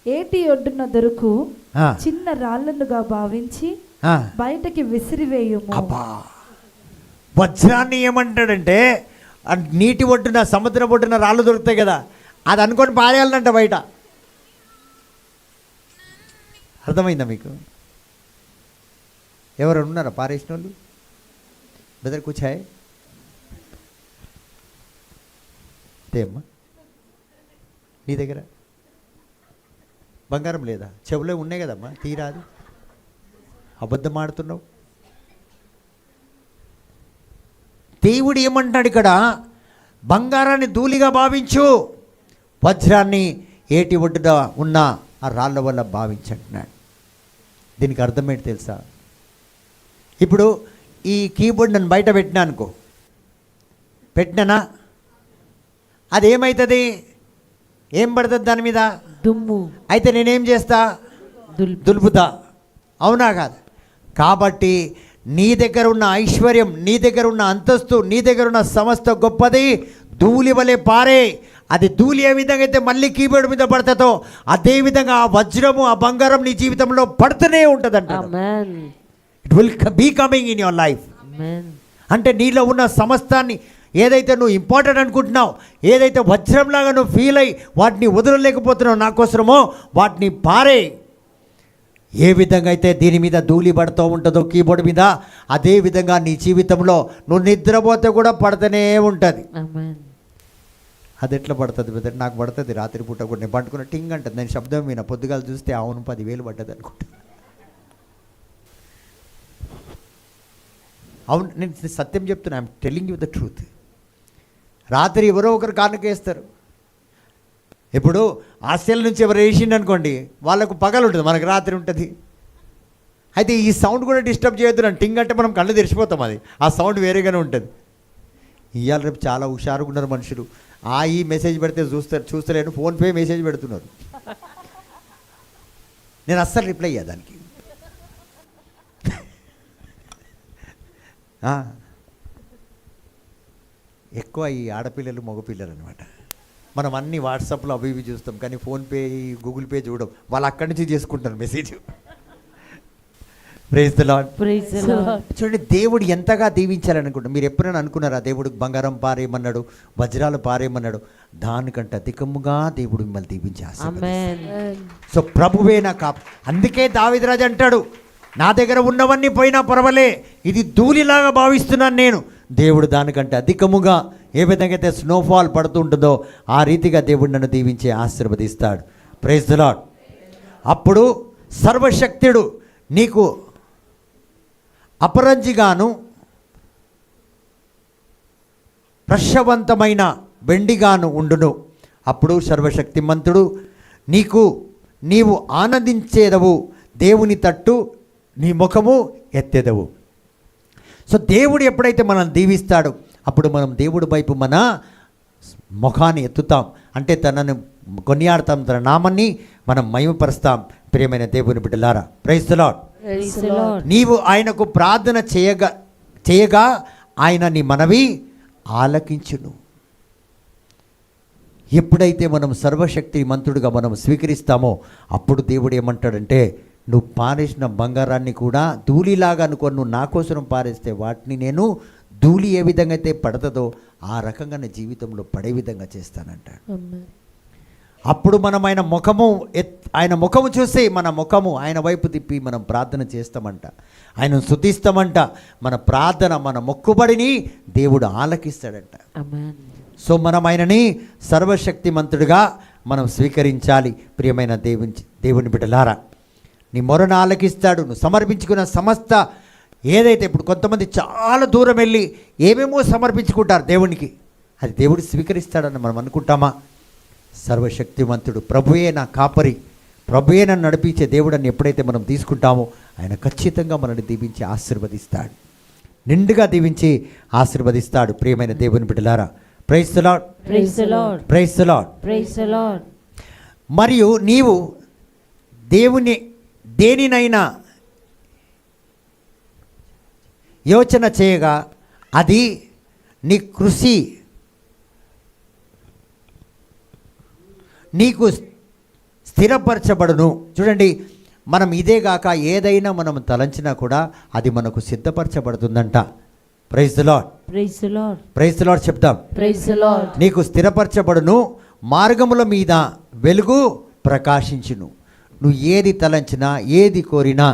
D: ఏటి ఒడ్డున దొరుకు చిన్న రాళ్ళనుగా భావించి బయటకి విసిరివేయుము.
A: అబ్బా, వజ్రాన్ని ఏమంటాడంటే నీటి ఒడ్డున, సముద్రం ఒడ్డున రాళ్ళు దొరుకుతాయి కదా, అది అనుకొని పారేయాలంట బయట. అర్థమైందా మీకు? ఎవరు ఉన్నారా పారేసిన వాళ్ళు? బెదర్ కూర్చాయి తేమ్మా. నీ దగ్గర బంగారం లేదా? చెవులో ఉన్నాయి కదమ్మా, తీరాదు. అబద్ధం ఆడుతున్నావు. దేవుడు ఏమంటాడు ఇక్కడ? బంగారాన్ని ధూళిగా భావించు, వజ్రాన్ని ఏటి ఒడ్డున ఉన్న ఆ రాళ్ళ వల్ల భావించంటున్నాడు. దీనికి అర్థం ఏంటి తెలుసా? ఇప్పుడు ఈ కీబోర్డ్ నన్ను బయట పెట్టినా అనుకో, పెట్టినానా? అది ఏమవుతుంది? ఏం పడుతుంది దాని మీద?
B: దుమ్ము.
A: అయితే నేనేం చేస్తా? దులుపుతా. అవునా కాదు? కాబట్టి నీ దగ్గర ఉన్న ఐశ్వర్యం, నీ దగ్గర ఉన్న అంతస్తు, నీ దగ్గర ఉన్న సమస్త గొప్పది ధూళి వలె పారే. అది ధూళి ఏ విధంగా అయితే మళ్ళీ కీబోర్డ్ మీద పడుతుందో, అదే విధంగా ఆ వజ్రము, ఆ బంగారం నీ జీవితంలో పడుతూనే ఉంటుందంట. It will be coming in your life. అంటే నీలో ఉన్న సమస్తాన్ని, ఏదైతే నువ్వు ఇంపార్టెంట్ అనుకుంటున్నావు, ఏదైతే వజ్రంలాగా నువ్వు ఫీల్ అయ్యి వాటిని వదలలేకపోతున్నావు నా కోసమో, వాటిని పారే. ఏ విధంగా అయితే దీని మీద ధూళి పడుతూ ఉంటుందో కీబోర్డ్ మీద, అదే విధంగా నీ జీవితంలో నువ్వు నిద్రపోతే కూడా పడుతూనే ఉంటుంది. అది ఎట్లా పడుతుంది బ్రదర్? నాకు పడుతుంది రాత్రిపూట కూడా. నేను పట్టుకున్న టింగ్ అంటుంది, నేను శబ్దం విన. పొద్దుగాల చూస్తే అవును 10,000 పడ్డది అనుకుంటా. అవును, నేను సత్యం చెప్తున్నా. I'm telling you the truth. రాత్రి ఎవరో ఒకరు కానుకేస్తారు. ఇప్పుడు హాస్టల్ నుంచి ఎవరు వేసిండు అనుకోండి, వాళ్ళకు పగలు ఉంటుంది, మనకు రాత్రి ఉంటుంది. అయితే ఈ సౌండ్ కూడా డిస్టర్బ్ చేయొద్దు. టింగ్ అంటే మనం కళ్ళు తెరిచిపోతాం, అది ఆ సౌండ్ వేరేగానే ఉంటుంది. ఇవాళ రేపు చాలా హుషారుగా ఉన్నారు మనుషులు. ఈ మెసేజ్ పెడితే చూస్తలేను, ఫోన్పే మెసేజ్ పెడుతున్నారు. నేను అస్సలు రిప్లై అయ్యా దానికి. ఎక్కువ ఈ ఆడపిల్లలు మగపిల్లలు అనమాట. మనం అన్ని వాట్సాప్లో అవి ఇవి చూస్తాం, కానీ ఫోన్పే గూగుల్ పే చూడం. వాళ్ళు అక్కడి నుంచి చేసుకుంటారు message. Praise the Lord.
B: Praise the Lord.
A: చూడండి, దేవుడు ఎంతగా దీవించాలనుకుంటా. మీరు ఎప్పుడైనా అనుకున్నారా దేవుడు బంగారం పారేయమన్నాడు, వజ్రాలు పారేయమన్నాడు? దానికంటే అధికముగా దేవుడు మిమ్మల్ని దీవించి
B: ఆమేన్.
A: సో ప్రభువే నా కాపు. అందుకే దావీదు రాజు అంటాడు, నా దగ్గర ఉన్నవన్నీ పోయినా పర్వాలే, ఇది ధూళిలాగా భావిస్తున్నాను నేను. దేవుడు దానికంటే అధికముగా ఏ విధంగా అయితే స్నోఫాల్ పడుతుంటుందో ఆ రీతిగా దేవుడు నన్ను దీవించి ఆశీర్వదిస్తాడు. Praise the Lord. అప్పుడు సర్వశక్తుడు నీకు అపరంజిగాను ప్రశవంతమైన వెండిగాను ఉండును. అప్పుడు సర్వశక్తిమంతుడు నీవు ఆనందించేదవు, దేవుని తట్టు నీ ముఖము ఎత్తెదవు. సో దేవుడు ఎప్పుడైతే మనల్ని దీవిస్తాడో అప్పుడు మనం దేవుడి వైపు మన ముఖాన్ని ఎత్తుతాం, అంటే తనను కొనియాడతాం, తన నామాన్ని మనం మహిమపరుస్తాం. ప్రియమైన దేవుని బిడ్డలారా, praise the Lord.
B: Praise the Lord.
A: నీవు ఆయనకు ప్రార్థన చేయగా ఆయన నీ మనవి ఆలకించును. ఎప్పుడైతే మనం సర్వశక్తి మంతుడుగా మనం స్వీకరిస్తామో అప్పుడు దేవుడు ఏమంటాడంటే, నువ్వు పారేసిన బంగారాన్ని కూడా ధూళిలాగా అనుకొని నువ్వు నా కోసం పారేస్తే వాటిని నేను ధూళి ఏ విధంగా అయితే పడుతుందో ఆ రకంగా నా జీవితంలో పడే విధంగా చేస్తానంటాడు.
B: ఆమేన్.
A: అప్పుడు మనం ఆయన ముఖము చూసి మన ముఖము ఆయన వైపు తిప్పి మనం ప్రార్థన చేస్తామంట, ఆయన స్తుతిస్తామంట. మన ప్రార్థన, మన మొక్కుబడిని దేవుడు ఆలకిస్తాడంట.
B: ఆమేన్.
A: సో మనం ఆయనని సర్వశక్తిమంతుడిగా మనం స్వీకరించాలి. ప్రియమైన దేవుని బిడ్డలారా, నీ మొరను ఆలకిస్తాడు. నువ్వు సమర్పించుకున్న సమస్త ఏదైతే, ఇప్పుడు కొంతమంది చాలా దూరం వెళ్ళి ఏమేమో సమర్పించుకుంటారు దేవునికి, అది దేవుడు స్వీకరిస్తాడని మనం అనుకుంటామా? సర్వశక్తివంతుడు ప్రభువే నా కాపరి, ప్రభువే నన్ను నడిపించే దేవుడు అని ఎప్పుడైతే మనం తీసుకుంటామో ఆయన ఖచ్చితంగా మనల్ని దీవించి ఆశీర్వదిస్తాడు, నిండుగా దీవించి ఆశీర్వదిస్తాడు. ప్రియమైన దేవుని బిడ్డలారా, praise the Lord.
B: Praise the Lord.
A: Praise the Lord.
B: Praise the Lord.
A: మరియు నీవు దేనినైనా యోచన చేయగా అది నీ కృషి నీకు స్థిరపరచబడును. చూడండి, మనం ఇదే గాక ఏదైనా మనం తలంచినా కూడా అది మనకు సిద్ధపరచబడుతుందంట. Praise the Lord.
B: Praise the Lord.
A: Praise the Lord చెప్దాం.
B: Praise the Lord.
A: నీకు స్థిరపరచబడును, మార్గముల మీద వెలుగు ప్రకాశించును. నువ్వు ఏది తలంచినా, ఏది కోరినా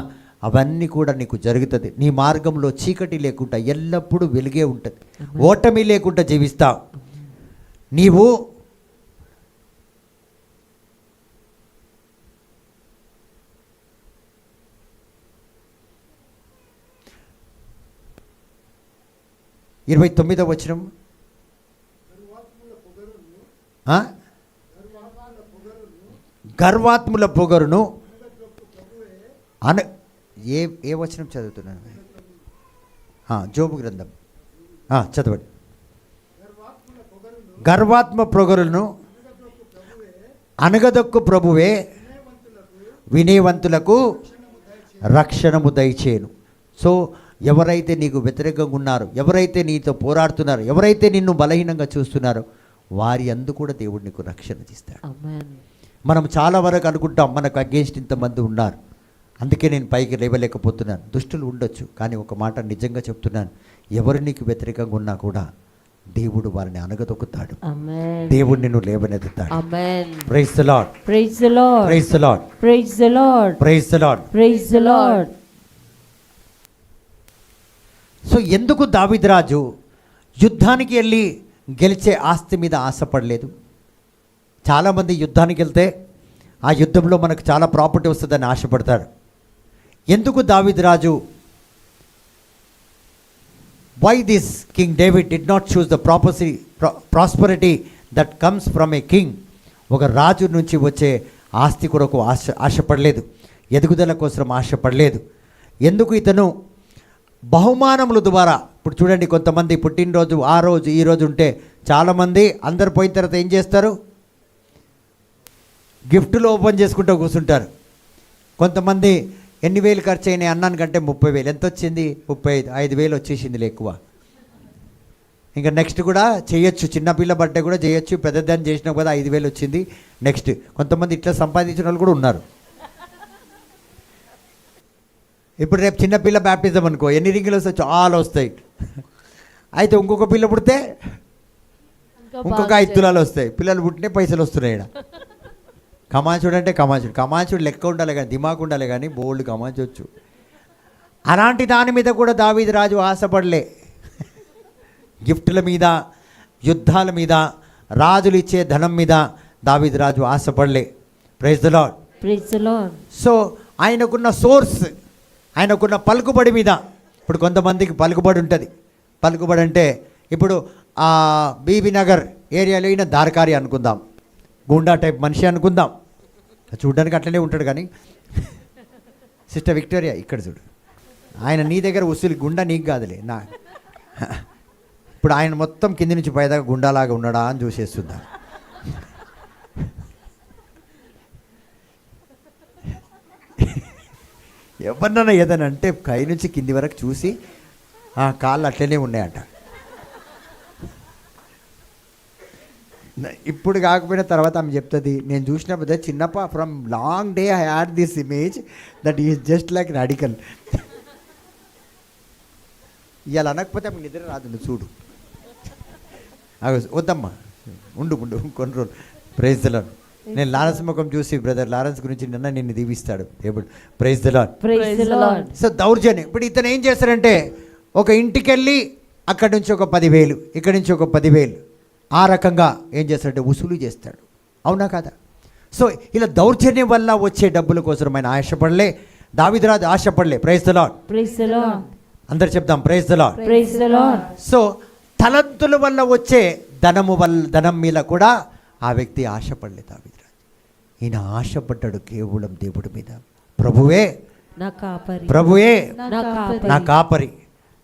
A: అవన్నీ కూడా నీకు జరుగుతుంది. నీ మార్గంలో చీకటి లేకుండా ఎల్లప్పుడూ వెలుగే ఉంటుంది. ఓటమి లేకుండా జీవిస్తావు. నీవు ఇరవై 29వ వచనం, గర్వాత్ముల పొగరును ఏ వచనం చదువుతున్నాను? జోబు గ్రంథం చదవండి. గర్వాత్మ పొగరును అనగదొక్కు ప్రభువే వినయవంతులకు రక్షణము దయచేయును. సో ఎవరైతే నీకు వ్యతిరేకంగా ఉన్నారో, ఎవరైతే నీతో పోరాడుతున్నారో, ఎవరైతే నిన్ను బలహీనంగా చూస్తున్నారో వారి అందు కూడా దేవుడు నీకు రక్షణ ఇస్తాడు.
B: ఆమేన్.
A: మనం చాలా వరకు అనుకుంటాం మనకు అగేన్స్ట్ ఇంతమంది ఉన్నారు, అందుకే నేను పైకి లేవలేకపోతున్నాను. దుష్టులు ఉండొచ్చు, కానీ ఒక మాట నిజంగా చెప్తున్నాను, ఎవరు నీకు వ్యతిరేకంగా ఉన్నా కూడా దేవుడు వారిని అనగదొక్కుతాడు.
B: ఆమేన్.
A: దేవుడు నిన్ను లేవనెత్తుతాడు.
B: Amen.
A: Praise the Lord.
B: Praise the Lord.
A: Praise the Lord.
B: Praise the Lord.
A: Praise the Lord.
B: Praise the Lord.
A: So ఎందుకు దావీదు రాజు యుద్ధానికి వెళ్ళి గెలిచే ఆస్తి మీద ఆశపడలేదు? చాలామంది యుద్ధానికి వెళ్తే ఆ యుద్ధంలో మనకు చాలా ప్రాపర్టీ వస్తుందని ఆశపడతారు. ఎందుకు దావీదు రాజు, why this king David did not choose the prosperity that comes from a king? ఒక రాజు నుంచి వచ్చే ఆస్తి కొరకు ఆశపడలేదు, ఎదుగుదల కోసం ఆశపడలేదు. ఎందుకు ఇతను బహుమానముల ద్వారా, ఇప్పుడు చూడండి కొంతమంది పుట్టినరోజు ఆ రోజు ఈ రోజు ఉంటే చాలామంది అందరు పోయిన తర్వాత ఏం చేస్తారు, గిఫ్ట్లు ఓపెన్ చేసుకుంటూ కూర్చుంటారు. కొంతమంది ఎన్ని వేలు ఖర్చు అయినాయి అన్నానికంటే 30,000, ఎంత వచ్చింది 35, 5,000 వచ్చేసింది ఎక్కువ. ఇంకా నెక్స్ట్ కూడా చేయొచ్చు, చిన్నపిల్ల బర్త్డే కూడా చేయొచ్చు, పెద్దదాన్ని చేసినా కదా 5,000 వచ్చింది నెక్స్ట్. కొంతమంది ఇట్లా సంపాదించిన వాళ్ళు కూడా ఉన్నారు. ఇప్పుడు రేపు చిన్నపిల్ల బ్యాప్టిజం అనుకో, ఎన్ని రింగులు వస్తాయి, చాలా వస్తాయి. అయితే ఇంకొక పిల్ల పుడితే ఇంకొక 5 తులాలు వస్తాయి. పిల్లలు పుట్టినే పైసలు వస్తున్నాయి. ఇక్కడ కమాచుడు అంటే కమాచుడు లెక్క ఉండాలి కానీ దిమాకు ఉండాలి కానీ బోల్డ్ కమాచొచ్చు. అలాంటి దాని మీద కూడా దావీదు రాజు ఆశపడలే. గిఫ్టుల మీద, యుద్ధాల మీద, రాజులు ఇచ్చే ధనం మీద దావీదు రాజు ఆశపడలే. Praise the Lord.
B: Praise the Lord.
A: So ఆయనకున్న సోర్స్, ఆయనకున్న పలుకుబడి మీద, ఇప్పుడు కొంతమందికి పలుకుబడి ఉంటుంది. పలుకుబడి అంటే ఇప్పుడు బీబీ నగర్ ఏరియాలో అయిన దారకారి అనుకుందాం, గుండా టైప్ మనిషి అనుకుందాం, చూడడానికి అట్లనే ఉంటాడు. కానీ సిస్టర్ విక్టోరియా ఇక్కడ చూడు, ఆయన నీ దగ్గర ఉసులు గుండా నీకు కాదులే నా. ఇప్పుడు ఆయన మొత్తం కింది నుంచి పైదాకా గుండాలాగా ఉన్నాడా అని చూసేస్తుందా. ఎవరినన్నా ఏదైనా అంటే కై నుంచి కింది వరకు చూసి ఆ కాళ్ళు అట్లనే ఉన్నాయట. ఇప్పుడు కాకపోయినా తర్వాత ఆమె చెప్తుంది, నేను చూసినప్పుడు చిన్నప్ప from long day I had this image that is just like radical. ఇవాళ అనకపోతే ఆమె నిద్ర రాదు, నువ్వు చూడు. వద్దమ్మా, ఉండు కొన్ని రోజులు. Praise the Lord. నేను లారెన్స్ ముఖం చూసి బ్రదర్ లారెన్స్ గురించి నిన్ను దీవిస్తాడు ఎప్పుడు. Praise the Lord.
B: Praise the Lord.
A: So దౌర్జన్యం. ఇప్పుడు ఇతను ఏం చేస్తారంటే ఒక ఇంటికి వెళ్ళి అక్కడి నుంచి ఒక 10,000, ఇక్కడి నుంచి ఒక 10,000, ఆ రకంగా ఏం చేస్తాడంటే వసూలు చేస్తాడు. అవునా కదా? సో ఇలా దౌర్జన్యం వల్ల వచ్చే డబ్బుల కోసం ఆయన ఆశపడలే, దావీదు రాజు ఆశపడలే. Praise the Lord.
B: Praise the Lord.
A: అందరు చెప్దాం praise the Lord.
B: Praise the Lord.
A: So తలంతుల వల్ల వచ్చే ధనం మీద కూడా ఆ వ్యక్తి ఆశపడలేదు దావీదు రాజు. ఈయన ఆశపడ్డాడు కేవలం దేవుడి మీద. ప్రభువే
B: నా కాపరి,
A: ప్రభువే
B: నా కాపరి,
A: నా కాపరి.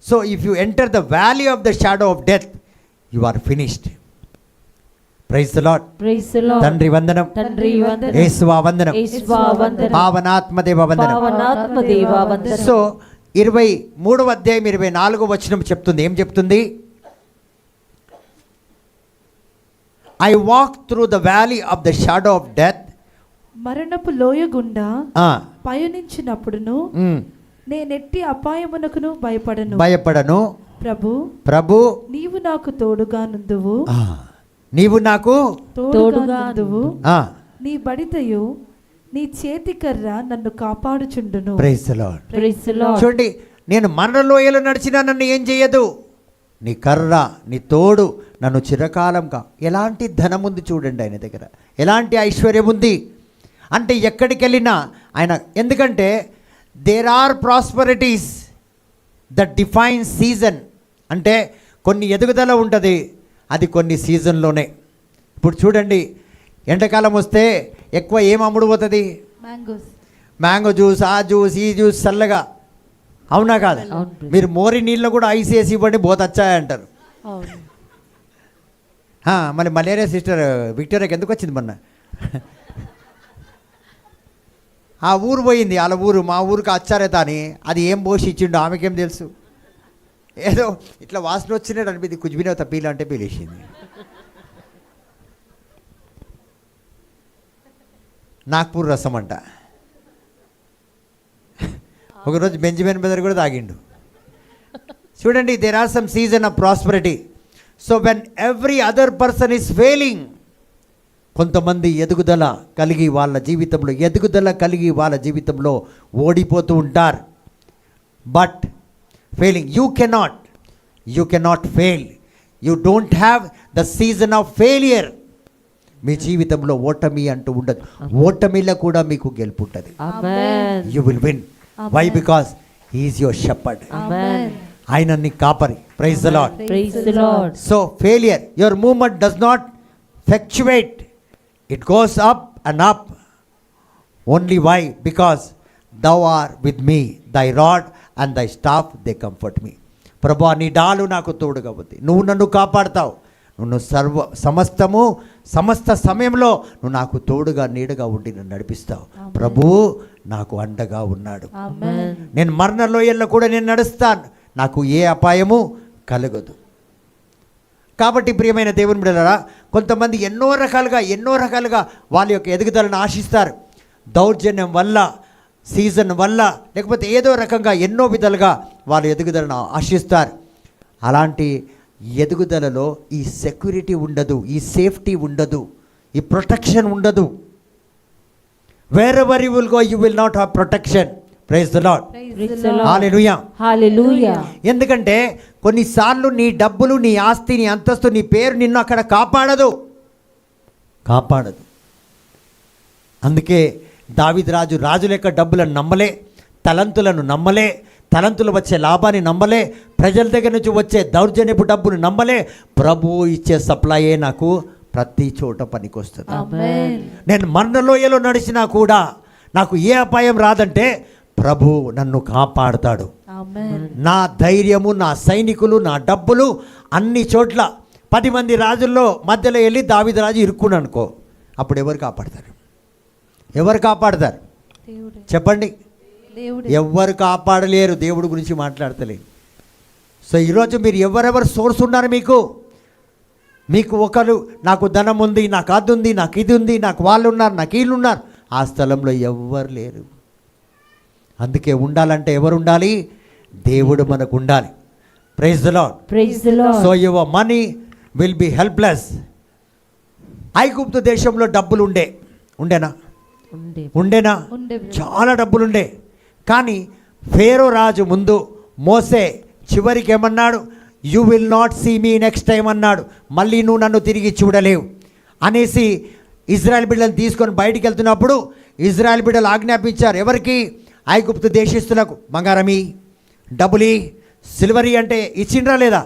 A: So if you enter the valley of the shadow of death you are finished. Praise the Lord.
B: Praise the Lord.
A: తండ్రి వందనం,
B: తండ్రి వందనం,
A: యేసువా వందనం,
B: యేసువా వందనం,
A: పావనాత్మదేవ వందనం.
B: పావనాత్మదేవ వందనం.
A: సో 23వ అధ్యాయం 24వ వచనం చెప్తుంది. ఏం చెప్తుంది? I walk through the valley of the shadow of death.
D: మరణపు లోయ గుండా పయనించినప్పుడును నేనెట్టి అపాయమునకును భయపడను. ప్రభు నీవు నాకు తోడుగా నుందువు.
A: నీవు నాకు
D: తోడుగా నుందువు. నీ బడితయు నీ చేతికర్ర నన్ను కాపాడుచుండును.
A: Praise the Lord.
B: Praise the Lord.
A: చూడండి, నేను మరణలోయలో నడిచినా నన్ను ఏం చేయదు, నీ కర్ర, నీ తోడు నన్ను చిరకాలంగా. ఎలాంటి ధనం ఉంది చూడండి ఆయన దగ్గర, ఎలాంటి ఐశ్వర్యం ఉంది అంటే ఎక్కడికి వెళ్ళినా ఆయన. ఎందుకంటే there are prosperities that define season. అంటే కొన్ని ఎదుగుదల ఉంటుంది, అది కొన్ని సీజన్లోనే. ఇప్పుడు చూడండి, ఎండాకాలం వస్తే ఎక్కువ ఏం అమ్ముడు పోతుంది? మ్యాంగో జ్యూస్, ఆ జ్యూస్, ఈ జ్యూస్, చల్లగా. అవునా కాదు? మీరు మోరి నీళ్ళు కూడా ఐస్ వేసి ఇవ్వండి, బోతొచ్చాయంటారు. మళ్ళీ మలేరియా సిస్టర్ విక్టోరియాకి ఎందుకు వచ్చింది మొన్న? ఆ ఊరు పోయింది, వాళ్ళ ఊరు, మా ఊరికి వచ్చారే తాని, అది ఏం పోసి ఇచ్చిండు ఆమెకేం తెలుసు. ఏదో ఇట్లా వాసన వచ్చినట్టు అనిపింది, కుజ్బినవుతా పీల అంటే పీలేసింది. నాగ్పూర్ రసం అంట. ఒకరోజు బెంజమిన్ బ్రదర్ కూడా తాగిండు. చూడండి, there are some season of prosperity. So when every other person is failing, కొంతమంది ఎదుగుదల కలిగి వాళ్ళ జీవితంలో ఓడిపోతూ ఉంటారు. But failing, you cannot fail. You don't have the season of failure. మీ జీవితంలో ఓటమి అంటూ ఉండదు. ఓటమిలో కూడా మీకు గెలుపు ఉంటుంది. You will win. Why? Because he is your shepherd. ఆయన నీ కాపరి. Praise the Lord.
B: Praise the Lord.
A: So failure, your movement does not fluctuate. It goes up and up. Only why? Because thou art with me, thy rod and thy staff they comfort me. ప్రభువా, నీ డాలు నాకు తోడుగా ఉంది, నువ్వు నన్ను కాపాడుతావు, నువ్వు సమస్త సమయంలో నువ్వు నాకు తోడుగా నీడగా ఉండి నన్ను నడిపిస్తావు. ప్రభువు నాకు అండగా ఉన్నాడు.
B: ఆమేన్.
A: నేను మరణ లోయల్లో కూడా నేను నడుస్తాను, నాకు ఏ అపాయము కలగదు. కాబట్టి ప్రియమైన దేవుని బిడ్డలారా, కొంతమంది ఎన్నో రకాలుగా వాళ్ళ యొక్క ఎదుగుదలను ఆశిస్తారు. దౌర్జన్యం వల్ల, సీజన్ వల్ల, లేకపోతే ఏదో రకంగా ఎన్నో విధాలుగా వాళ్ళ ఎదుగుదలను ఆశిస్తారు. అలాంటి ఎదుగుదలలో ఈ సెక్యూరిటీ ఉండదు, ఈ సేఫ్టీ ఉండదు, ఈ ప్రొటెక్షన్ ఉండదు. Wherever you will go you will not have protection. Praise the Lord. Hallelujah.
B: Hallelujah.
A: ఎందుకంటే కొన్నిసార్లు నీ డబ్బులు, నీ ఆస్తి, నీ అంతస్తు, నీ పేరు నిన్ను అక్కడ కాపాడదు. అందుకే దావీదు రాజు లెక్క డబ్బులను నమ్మలే, తలంతులను నమ్మలే, తలంతులు వచ్చే లాభాన్ని నమ్మలే, ప్రజల దగ్గర నుంచి వచ్చే దౌర్జన్యపు డబ్బును నమ్మలే. ప్రభువు ఇచ్చే సప్లయే నాకు ప్రతి చోట పనికొస్తుంది.
B: ఆమేన్.
A: నేను మరణలోయలో నడిచినా కూడా నాకు ఏ అపాయం రాదంటే ప్రభు నన్ను కాపాడుతాడు.
B: ఆమేన్.
A: నా ధైర్యము, నా సైనికులు, నా డబ్బులు అన్ని చోట్ల 10 మంది రాజుల్లో మధ్యలో వెళ్ళి దావీదు రాజు ఇరుక్కున్నాడు అనుకో, అప్పుడు ఎవరు కాపాడతారు? చెప్పండి. ఎవ్వరు కాపాడలేరు. దేవుడి గురించి మాట్లాడతలే. సో ఈరోజు మీరు ఎవరెవరు సోర్స్ ఉన్నారు? మీకు ఒకరు నాకు ధనం ఉంది, నాకు అది ఉంది, నాకు ఇది ఉంది, నాకు వాళ్ళు ఉన్నారు, నాకు వీళ్ళు ఉన్నారు. ఆ స్థలంలో ఎవ్వరు లేరు. అందుకే ఉండాలంటే ఎవరు ఉండాలి? దేవుడు మనకు ఉండాలి. Praise the Lord.
B: Praise the Lord.
A: So your money will be helpless. ఐగుప్తు దేశంలో డబ్బులు ఉండేనా? చాలా డబ్బులుండే. కానీ ఫేరో రాజు ముందు మోసే చివరికి ఏమన్నాడు? You will not see me next time అన్నాడు. మళ్ళీ నువ్వు నన్ను తిరిగి చూడలేవు అనేసి ఇజ్రాయెల్ బిడ్డలను తీసుకొని బయటికి వెళ్తున్నప్పుడు ఇజ్రాయెల్ బిడ్డలు ఆజ్ఞాపించారు. ఎవరికి? ఐగుప్తు దేశస్తులకు. బంగారమి, డబ్బులి, సిల్వరీ అంటే ఇచ్చిండ్రా లేదా?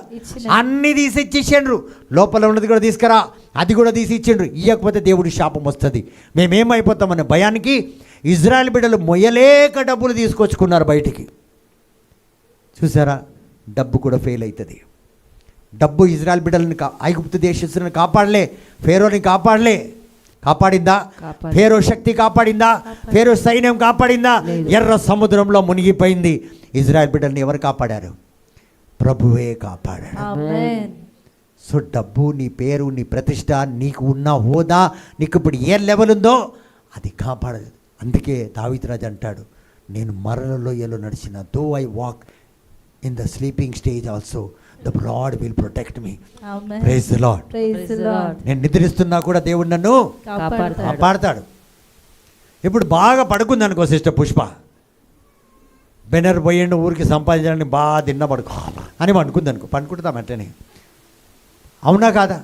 A: అన్నీ తీసి ఇచ్చేసిండ్రు. లోపల ఉన్నది కూడా తీసుకురా, అది కూడా తీసి ఇచ్చిండ్రు. ఇవ్వకపోతే దేవుడి శాపం వస్తుంది, మేమేమైపోతామనే భయానికి ఇజ్రాయెల్ బిడ్డలు మొయ్యలేక డబ్బులు తీసుకొచ్చుకున్నారు బయటికి. చూసారా? డబ్బు కూడా ఫెయిల్ అవుతుంది. డబ్బు ఇజ్రాయెల్ బిడ్డలను ఐగుప్తు దేశస్తులను కాపాడలే, ఫేరోని కాపాడిందా? ఫేరో శక్తి కాపాడిందా? ఫేరో సైన్యం కాపాడిందా? ఎర్ర సముద్రంలో మునిగిపోయింది. ఇజ్రాయెల్ బిడ్డల్ని ఎవరు కాపాడారు? ప్రభువే కాపాడాడు.
B: ఆమేన్.
A: సో డబ్బు, నీ పేరు, నీ ప్రతిష్ట, నీకు ఉన్న హోదా, నీకు ఇప్పుడు ఏ లెవెల్ ఉందో అది కాపాడదు. అందుకే దావీదు రాజు అంటాడు, నేను మరణ లోయలో నడిచిన, though I walk in the sleeping stage also the Lord will protect me. Praise the Lord.
B: Praise the Lord.
A: నేను నిద్రిస్తున్నా కూడా దేవుడు నన్ను కాపాడతాడు. ఇప్పుడు బాగా పడుకుంది అనుకో సిస్టర్ పుష్ప, బెనర్ పోయిండు ఊరికి సంపాదించడానికి, బాగా తిన్న పడుకో అని పండుకుంది అనుకో, పండుకుంటాం అట్లనే. అవునా కాదా?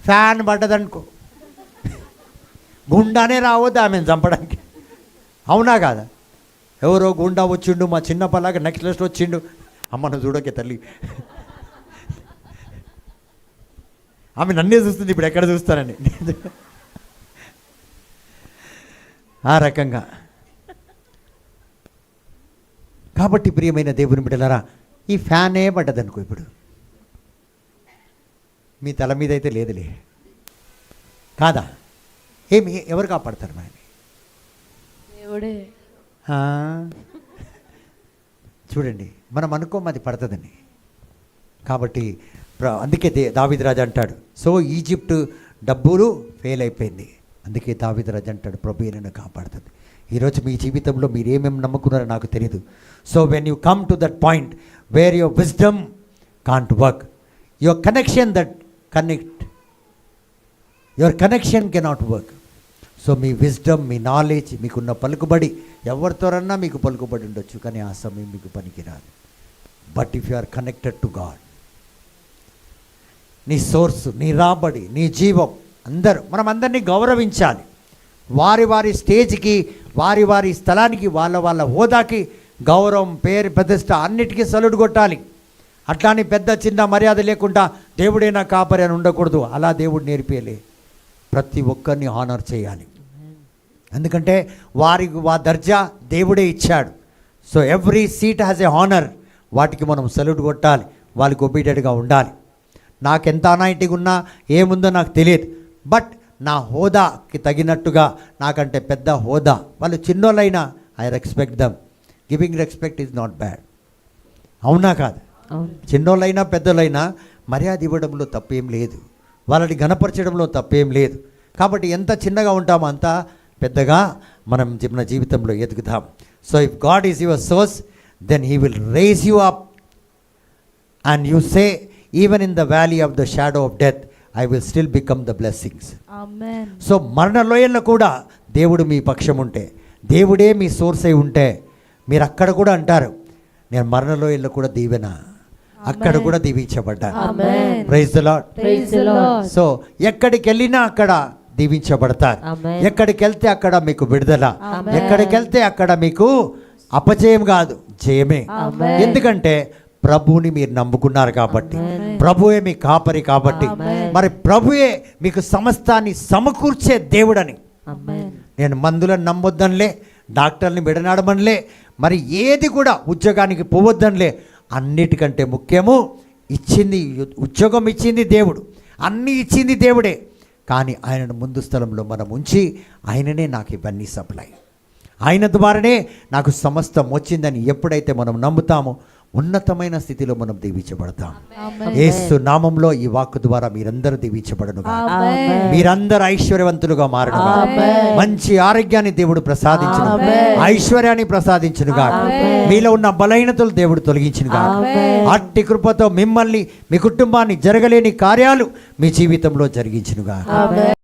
A: ఫ్యాన్ పడ్డదనుకో, గుండానే రావద్దు ఆమెను చంపడానికి. అవునా కాదా? ఎవరో గుండా వచ్చిండు, మా చిన్న పల్లాగా నెక్లెస్ వచ్చిండు, అమ్మ నువ్వు చూడకే తల్లి, ఆమె నన్నే చూస్తుంది, ఇప్పుడు ఎక్కడ చూస్తానని. ఆ రకంగా. కాబట్టి ప్రియమైన దేవుని బిడ్డలారా, ఈ ఫ్యానే పడ్డదనుకో, ఇప్పుడు మీ తల మీద అయితే లేదులే కాదా? ఎవరు కాపాడతారు మనని?
C: దేవుడే.
A: చూడండి, మనం అనుకోం అది పడుతుందని. కాబట్టి అందుకే దావీదు రాజు అంటాడు, సో ఈజిప్ట్ డబ్బులు ఫెయిల్ అయిపోయింది. అందుకే దావీదు రాజు అంటాడు, ప్రభువే నన్ను కాపాడుతుంది. ఈరోజు మీ జీవితంలో మీరు ఏమేమి నమ్ముకున్నారో నాకు తెలియదు. So when you come to that point where your wisdom can't work, your connection cannot work. So me wisdom, me knowledge, మీకున్న పలుకుబడి, ఎవరితోరన్నా మీకు పలుకుబడి ఉండొచ్చు, కానీ ఆ సమయం మీకు పనికిరాదు. But if you are connected to God, నీ సోర్సు, నీ రాబడి, నీ జీవం, మనం అందరినీ గౌరవించాలి. వారి వారి స్టేజ్కి, వారి వారి స్థలానికి, వాళ్ళ వాళ్ళ హోదాకి గౌరవం, పేరు, ప్రతిష్ట అన్నిటికీ సలుడు కొట్టాలి. అట్లాని పెద్ద చిన్న మర్యాద లేకుండా దేవుడే నా కాపరి అని ఉండకూడదు. అలా దేవుడు నేర్పేలే. ప్రతి ఒక్కరిని హానర్ చేయాలి. ఎందుకంటే వారికి దర్జా దేవుడే ఇచ్చాడు. So every seat has a honour. వాటికి మనం సల్యూట్ కొట్టాలి, వాళ్ళకి ఒబీడియట్గా ఉండాలి. నాకెంత అనాయింటిగా ఉన్నా ఏముందో నాకు తెలియదు, బట్ నా హోదాకి తగినట్టుగా, నాకంటే పెద్ద హోదా, వాళ్ళు చిన్నోళ్ళైనా I respect them. Giving respect is not bad. అవునా కాదు?
B: అవును.
A: చిన్నోళ్ళైనా పెద్దోళ్ళైనా మర్యాద ఇవ్వడంలో తప్పేం లేదు, వాళ్ళని గణపరచడంలో తప్పేం లేదు. కాబట్టి ఎంత చిన్నగా ఉంటామో అంత పెద్దగా మనం మన జీవితంలో ఎదుగుతాం. So if God is your source, then he will raise you up and you say, even in the valley of the shadow of death I will still become the blessings.
D: Amen.
A: So మరణ లోయల్లో కూడా దేవుడు మీ పక్షం ఉంటే, దేవుడే మీ source అయి ఉంటే, మీరు అక్కడ కూడా అంటారు, నేను మరణ లోయల్లో కూడా దీవెన, అక్కడ కూడా దీవించబడ్డాను.
B: Amen.
A: Praise the Lord.
B: Praise the Lord.
A: So ఎక్కడికి వెళ్ళినా అక్కడ దీవించబడతారు.
B: ఆమేన్.
A: ఎక్కడికి వెళ్తే అక్కడ మీకు విడుదల,
B: ఆమేన్.
A: ఎక్కడికి వెళ్తే అక్కడ మీకు అపజయం కాదు, జయమే.
B: ఆమేన్.
A: ఎందుకంటే ప్రభువుని మీరు నమ్ముకున్నారు కాబట్టి,
B: ఆమేన్.
A: ప్రభువే మీ కాపరి కాబట్టి,
B: ఆమేన్.
A: మరి ప్రభువే మీకు సమస్తాన్ని సమకూర్చే దేవుడని.
B: ఆమేన్.
A: నేను మందులను నమ్మొద్దనిలే, డాక్టర్ని విడనాడమనిలే, మరి ఏది కూడా ఉద్యోగానికి పోవద్దనిలే. అన్నిటికంటే ముఖ్యము ఇచ్చింది, ఉద్యోగం ఇచ్చింది దేవుడు, అన్నీ ఇచ్చింది దేవుడే. కానీ ఆయనను ముందు స్థలంలో మనం ఉంచి, ఆయననే నాకు ఇవన్నీ సప్లై, ఆయన ద్వారానే నాకు సమస్తం వచ్చిందని ఎప్పుడైతే మనం నమ్ముతామో ఉన్నతమైన స్థితిలో మనం దీవించబడతాం.
D: ఆమేన్.
A: యేసు నామంలో ఈ వాక్కు ద్వారా మీరందరూ దీవించబడనుగా,
D: ఆమేన్.
A: మీరందరూ ఐశ్వర్యవంతులుగా మారనుగా,
B: ఆమేన్.
A: మంచి ఆరోగ్యాన్ని దేవుడు ప్రసాదించును,
B: ఆమేన్.
A: ఐశ్వర్యాన్ని ప్రసాదించునుగా,
B: ఆమేన్.
A: మీలో ఉన్న బలహీనతలు దేవుడు తొలగించునుగా.
B: ఆమేన్.
A: అట్టి కృపతో మిమ్మల్ని, మీ కుటుంబాన్ని, జరగలేని కార్యాలు మీ జీవితంలో జరిగించునుగా.
B: ఆమేన్.